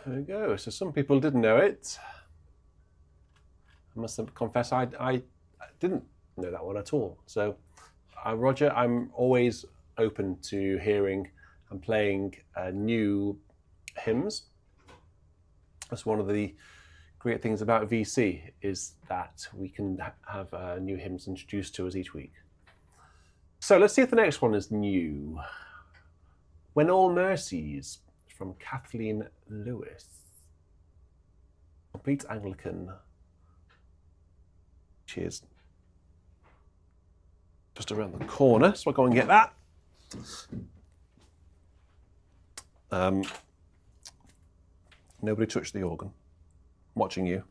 There we go. So some people didn't know it. I must confess I didn't know that one at all. So Roger, I'm always open to hearing and playing new hymns. That's one of the great things about VC, is that we can have new hymns introduced to us each week. So let's see if the next one is new. When All Mercies, from Kathleen Lewis. Complete Anglican. Cheers. Just around the corner, so I'll go and get that. Nobody touched the organ. watching you.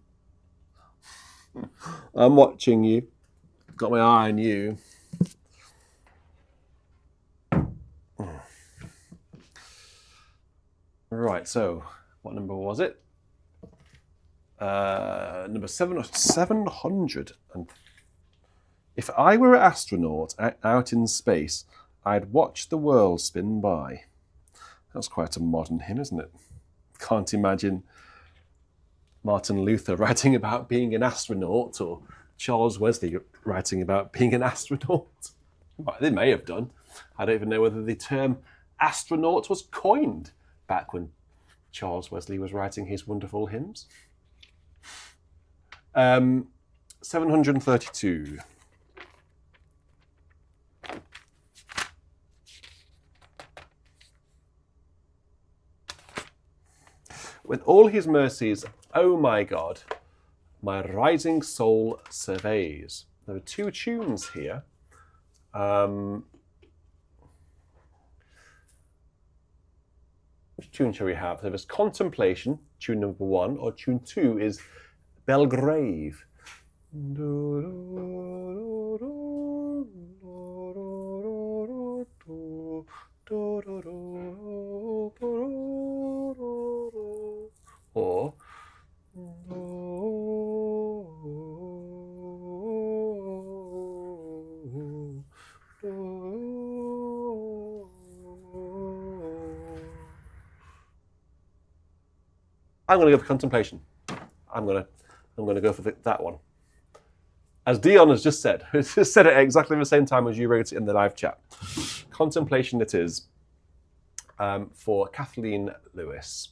I'm watching you. Got my eye on you. Right, so what number was it? Number 700. And if I were an astronaut out in space, I'd watch the world spin by. That's quite a modern hymn, isn't it? Can't imagine Martin Luther writing about being an astronaut or Charles Wesley writing about being an astronaut. Well, they may have done. I don't even know whether the term astronaut was coined back when Charles Wesley was writing his wonderful hymns. 732. With all his mercies, O my God, my rising soul surveys. There are two tunes here. Which tune shall we have? There is Contemplation, tune number 1, or tune 2 is Belgrave. Or I'm going to go for Contemplation. I'm going to go for that one. As Dion has just said, he just said it at exactly the same time as you wrote it in the live chat. Contemplation it is for Kathleen Lewis.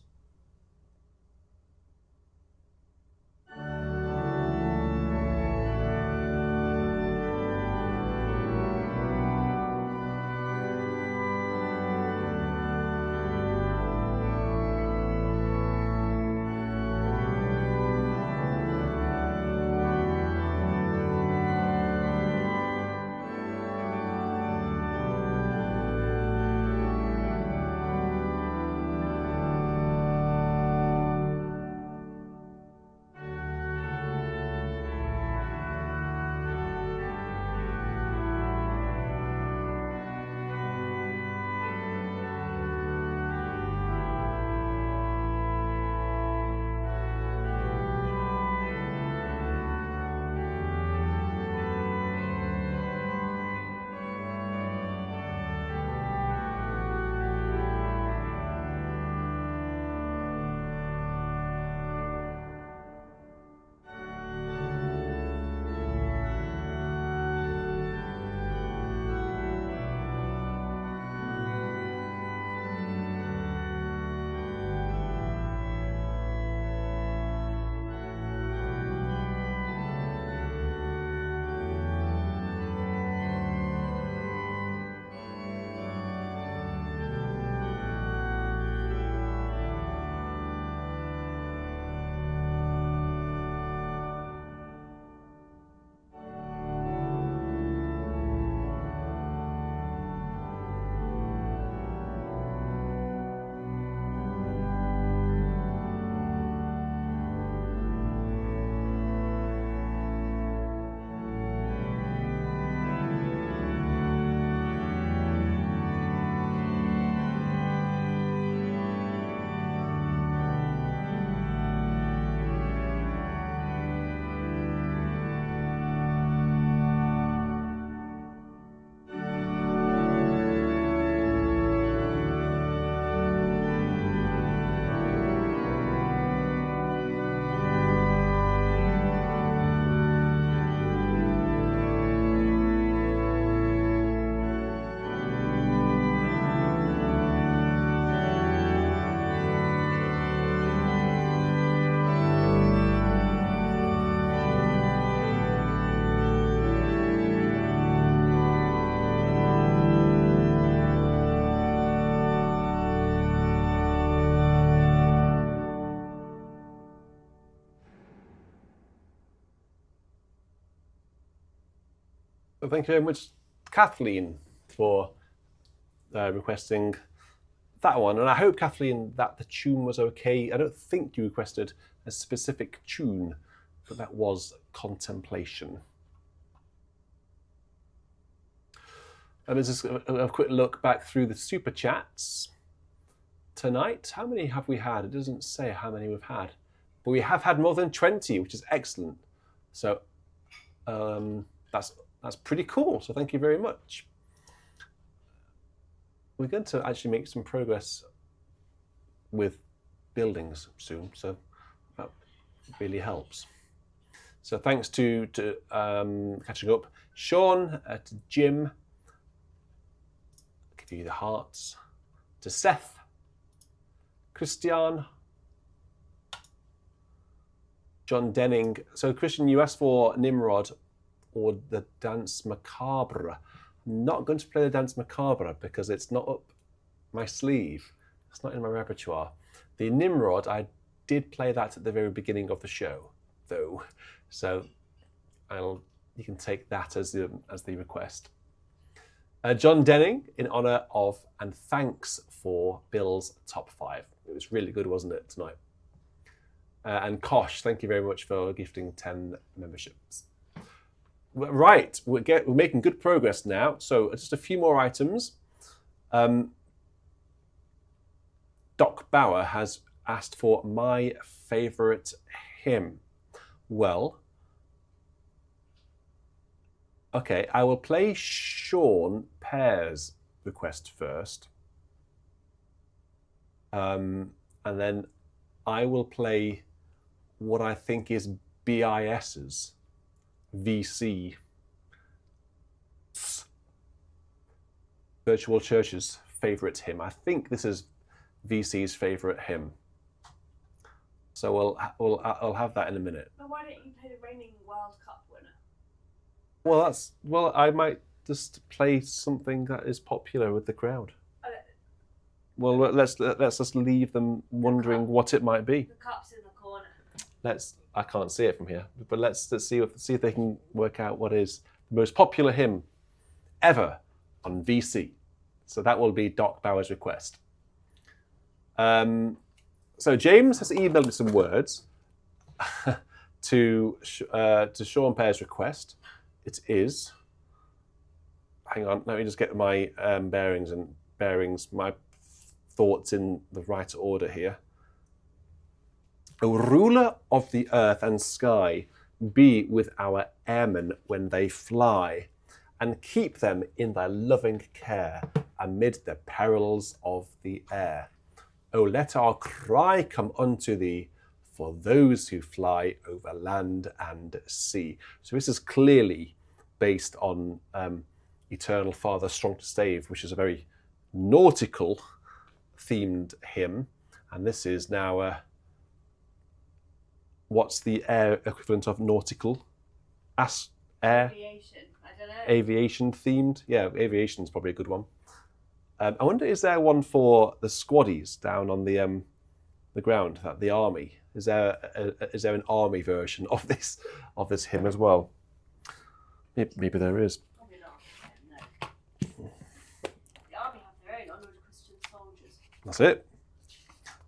Well, thank you very much, Kathleen, for requesting that one. And I hope, Kathleen, that the tune was okay. I don't think you requested a specific tune, but that was Contemplation. And let's just a quick look back through the super chats tonight. How many have we had? It doesn't say how many we've had, but we have had more than 20, which is excellent. So that's pretty cool. So thank you very much. We're going to actually make some progress with buildings soon, so that really helps. So thanks to catching up, Sean, to Jim, I'll give you the hearts, to Seth, Christian, John Denning. So Christian, you asked for Nimrod or the Danse Macabre. I'm not going to play the Danse Macabre because it's not up my sleeve. It's not in my repertoire. The Nimrod, I did play that at the very beginning of the show, though. So you can take that as the request. John Denning, in honour of and thanks for Bill's top 5. It was really good, wasn't it, tonight? And Kosh, thank you very much for gifting 10 memberships. Right, we're making good progress now. So just a few more items. Doc Bauer has asked for my favourite hymn. Well, okay, I will play Sean Pear's request first. And then I will play what I think is BIS's, VC, Virtual Church's favourite hymn. I think this is VC's favourite hymn. So I'll have that in a minute. But why don't you play the reigning World Cup winner? Well, I might just play something that is popular with the crowd. Well, let's just leave them wondering what it might be. The cup's in the corner. I can't see it from here, but let's see if they can work out what is the most popular hymn ever on VC. So that will be Doc Bauer's request. So James has emailed me some words to Sean Pear's request. It is. Hang on, let me just get my bearings, my thoughts in the right order here. O ruler of the earth and sky, be with our airmen when they fly, and keep them in thy loving care amid the perils of the air. O let our cry come unto thee for those who fly over land and sea. So this is clearly based on Eternal Father Strong to Save, which is a very nautical themed hymn. And this is now what's the air equivalent of nautical? Air? Aviation. I don't know. Aviation themed? Yeah, aviation is probably a good one. I wonder, is there one for the squaddies down on the ground, the army? Is there an army version of this hymn as well? Maybe there is. Probably not. No. The army have their own honored Christian soldiers. That's it.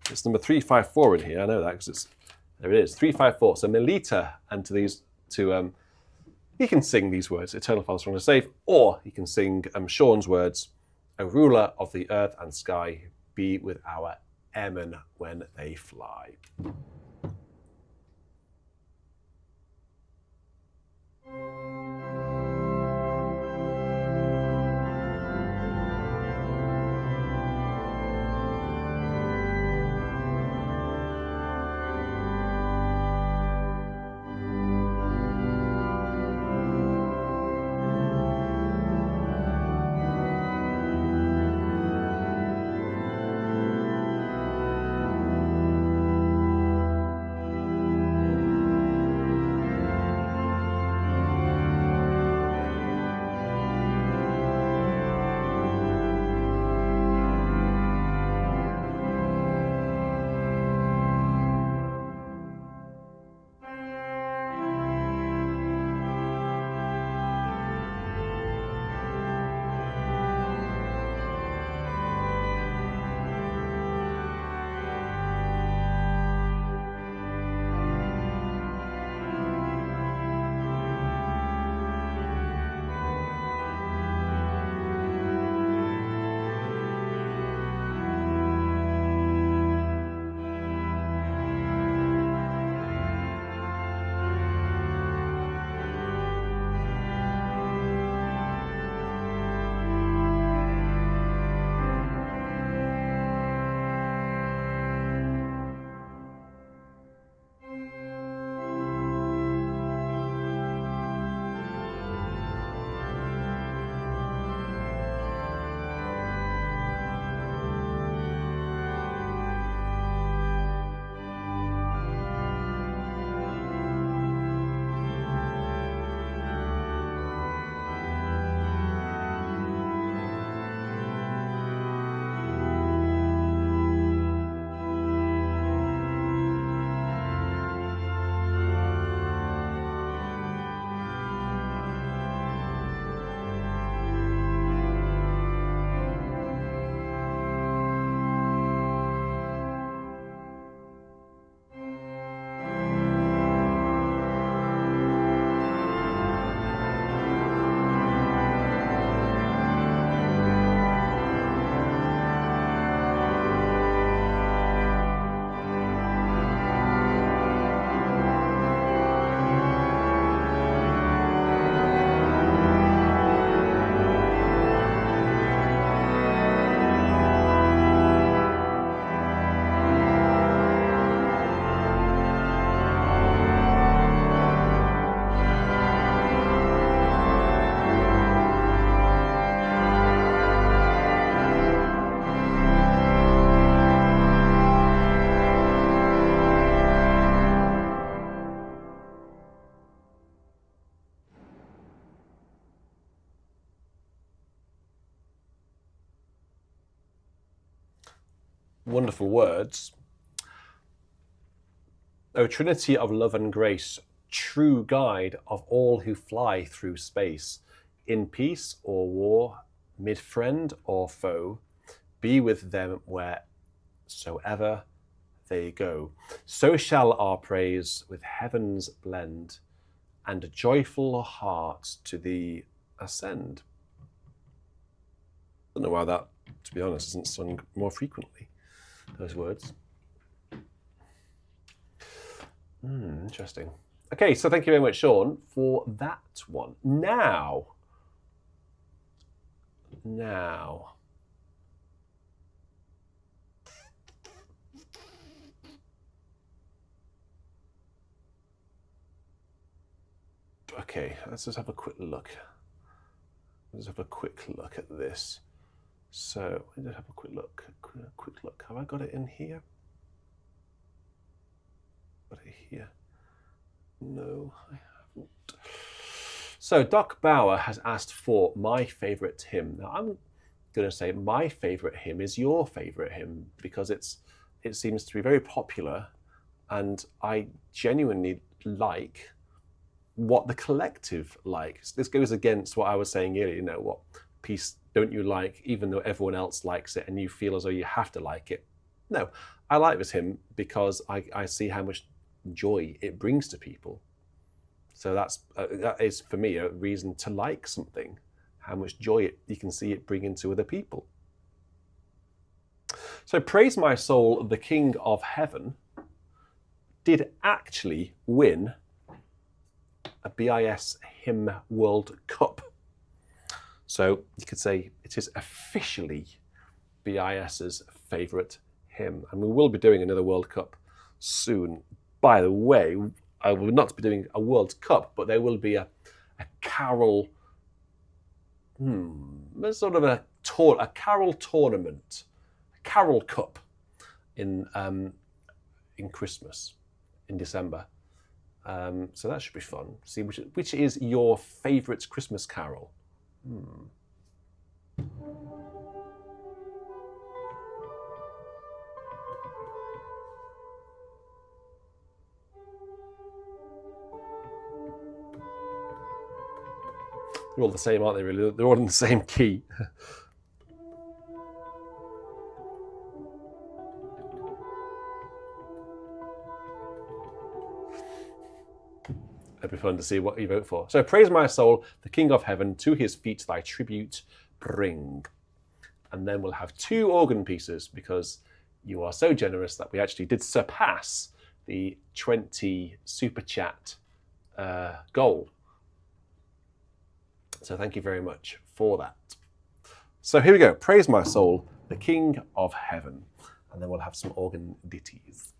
It's number 354 in here. I know that because there it is, 354. So Melita, and to these two, he can sing these words: "Eternal Father, strong to save," or he can sing Sean's words: "O ruler of the earth and sky, be with our airmen when they fly." wonderful words. O Trinity of love and grace, true guide of all who fly through space, in peace or war, mid friend or foe, be with them wheresoever they go. So shall our praise with heavens blend, and joyful hearts to thee ascend. I don't know why that, to be honest, isn't sung more frequently, those words. Interesting. Okay, so thank you very much, Sean, for that one. Now. Okay, let's just have a quick look. Let's have a quick look at this. So, let's just have a quick look. Have I got it in here? Got it here? No, I haven't. So, Doc Bauer has asked for my favourite hymn. Now, I'm going to say my favourite hymn is your favourite hymn because it seems to be very popular, and I genuinely like what the collective likes. This goes against what I was saying earlier, what piece don't you like even though everyone else likes it and you feel as though you have to like it. No, I like this hymn because I see how much joy it brings to people. So that is for me a reason to like something, how much joy you can see it bringing to other people. So Praise My Soul, the King of Heaven did actually win a BIS Hymn World Cup. So you could say it is officially BIS's favourite hymn. And we will be doing another World Cup soon. By the way, I will not be doing a World Cup, but there will be a carol, sort of a carol tournament, a carol cup in Christmas, in December. So that should be fun. See which is your favourite Christmas carol. They're all the same, aren't they, really? They're all in the same key. It'd be fun to see what you vote for. So, praise my soul, the King of Heaven, to his feet thy tribute bring. And then we'll have 2 organ pieces because you are so generous that we actually did surpass the 20 super chat goal. So thank you very much for that. So here we go. Praise my soul, the King of Heaven. And then we'll have some organ ditties.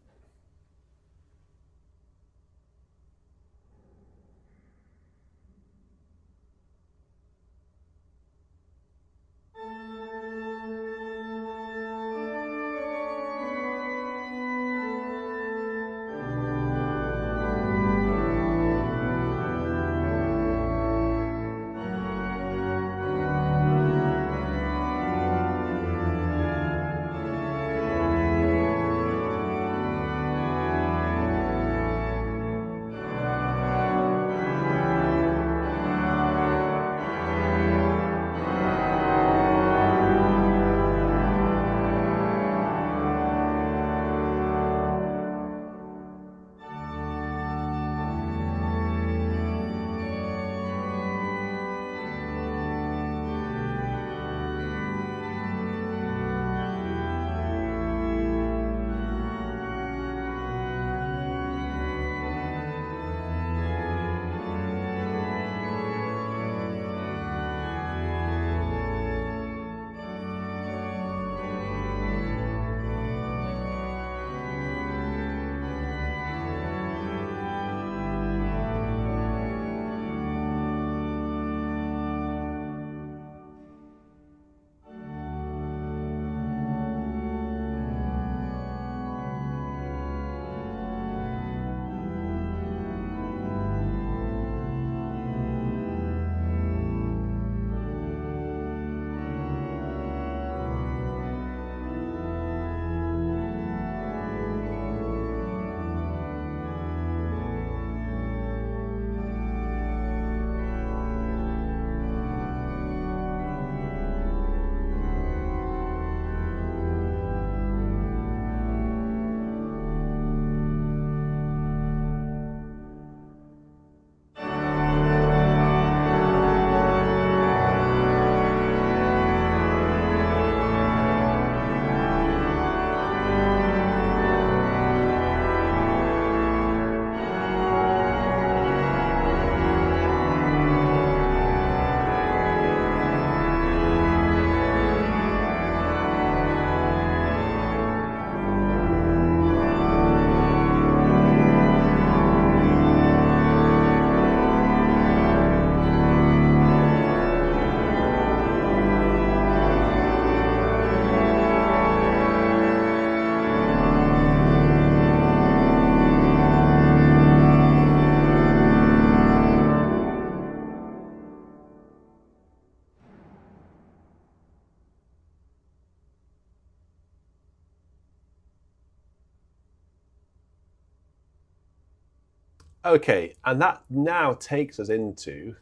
Okay, and that now takes us into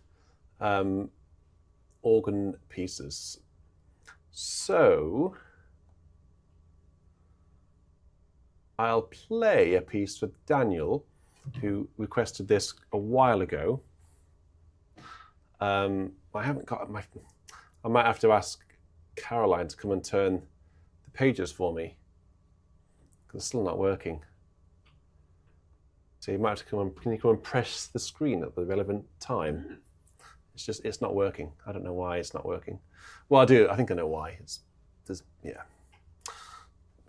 organ pieces. So I'll play a piece for Daniel, who requested this a while ago. I haven't got my. I might have to ask Caroline to come and turn the pages for me because it's still not working. So you might have to come and can you come and press the screen at the relevant time? It's not working. I don't know why it's not working. Well, I do. I think I know why. It's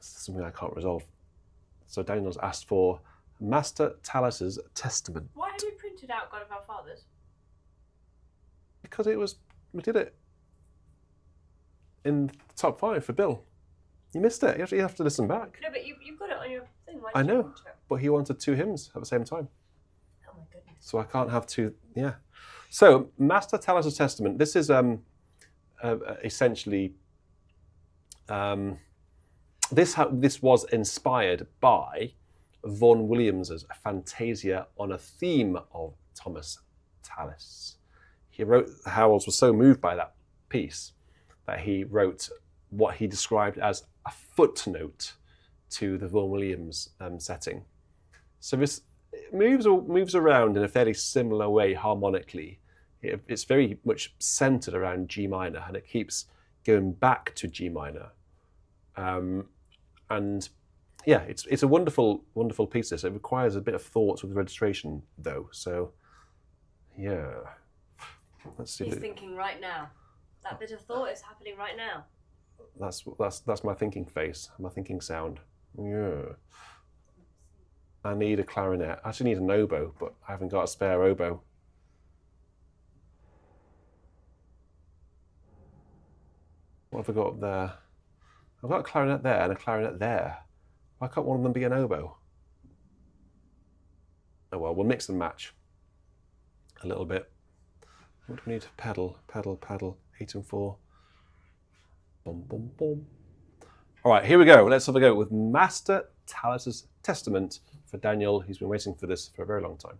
something I can't resolve. So Daniel's asked for Master Talus's Testament. Why have you printed out God of Our Fathers? Because we did it in the top 5 for Bill. You missed it. You have to listen back. No, but you've got it on your thing. Why I did you know, print it? but he wanted 2 hymns at the same time. Oh my goodness. So I can't have 2. Yeah. So Master Talus's Testament. This is essentially this was inspired by Vaughan Williams's Fantasia on a theme of Thomas Tallis. Howells was so moved by that piece that he wrote what he described as a footnote to the Vaughan Williams setting. So this moves around in a fairly similar way harmonically. It's very much centered around G minor, and it keeps going back to G minor. And yeah, it's a wonderful piece. It requires a bit of thought with the registration, though. So yeah, let's see. He's thinking right now. That bit of thought is happening right now. That's my thinking face, my thinking sound. Yeah. I need a clarinet. I actually need an oboe, but I haven't got a spare oboe. What have I got up there? I've got a clarinet there and a clarinet there. Why can't one of them be an oboe? Oh well, we'll mix and match a little bit. What do we need? Pedal, 8 and 4. Boom, boom, boom. All right, here we go. Let's have a go with Master Talus's Testament for Daniel. He's been waiting for this for a very long time.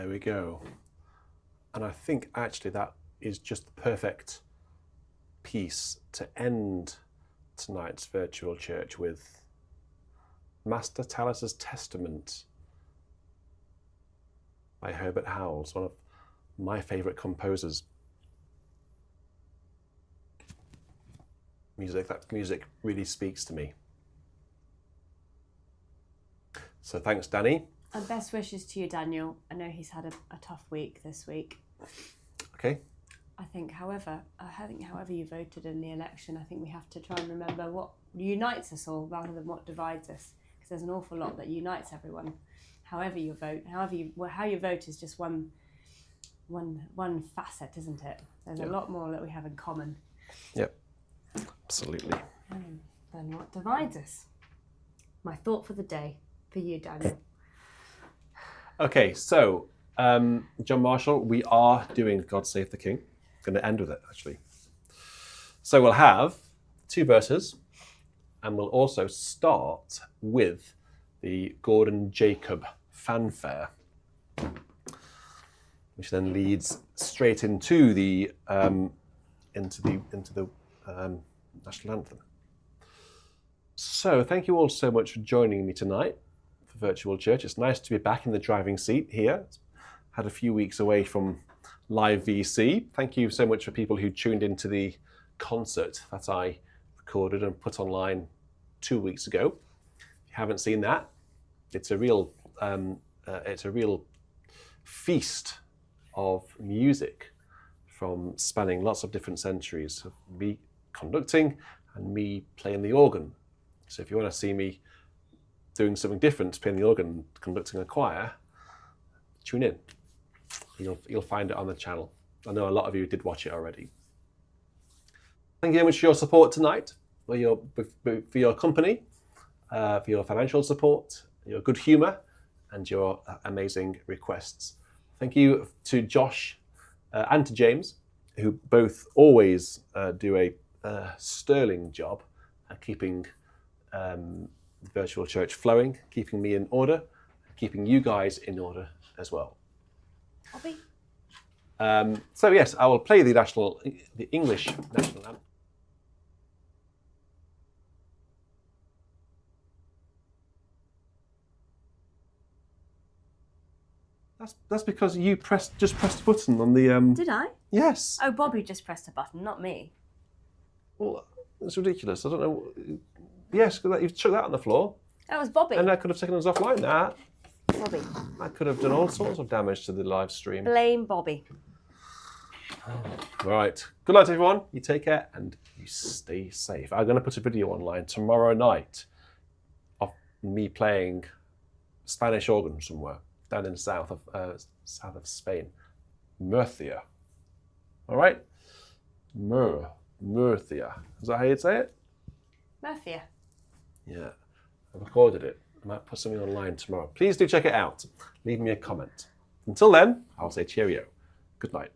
There we go. And I think actually that is just the perfect piece to end tonight's virtual church with. Master Talus's Testament by Herbert Howells, one of my favourite composers. That music really speaks to me. So thanks, Danny. And best wishes to you, Daniel. I know he's had a tough week this week. Okay. I think, however you voted in the election, I think we have to try and remember what unites us all rather than what divides us. Because there's an awful lot that unites everyone. However you vote, how you vote is just one facet, isn't it? There's a lot more that we have in common. Yep. Absolutely. Then what divides us? My thought for the day for you, Daniel. Okay, so John Marshall, we are doing God Save the King. Going to end with it, actually. So we'll have 2 verses, and we'll also start with the Gordon Jacob fanfare, which then leads straight into the national anthem. So thank you all so much for joining me tonight for Virtual Church. It's nice to be back in the driving seat here. Had a few weeks away from live VC. Thank you so much for people who tuned into the concert that I recorded and put online 2 weeks ago. If you haven't seen that, it's a real feast of music from spanning lots of different centuries of me conducting and me playing the organ. So if you want to see me doing something different, playing the organ, conducting a choir, tune in. You'll find it on the channel. I know a lot of you did watch it already. Thank you very much for your support tonight, for your company, for your financial support, your good humour, and your amazing requests. Thank you to Josh and to James, who both always do a sterling job at keeping the virtual church flowing, keeping me in order, keeping you guys in order as well. So yes, I will play the English national anthem. That's because you just pressed a button on the. Did I? Yes. Oh, Bobby just pressed a button, not me. Well, that's ridiculous. I don't know. Yes, because you've chucked that on the floor. That was Bobby. And that could have taken us offline. That Bobby. That could have done all sorts of damage to the live stream. Blame Bobby. All right. Good night, everyone. You take care and you stay safe. I'm going to put a video online tomorrow night of me playing Spanish organ somewhere down in the south of Spain. Murcia. All right? Murcia. Is that how you'd say it? Murcia. Yeah. I recorded it. I might put something online tomorrow. Please do check it out. Leave me a comment. Until then, I'll say cheerio. Good night.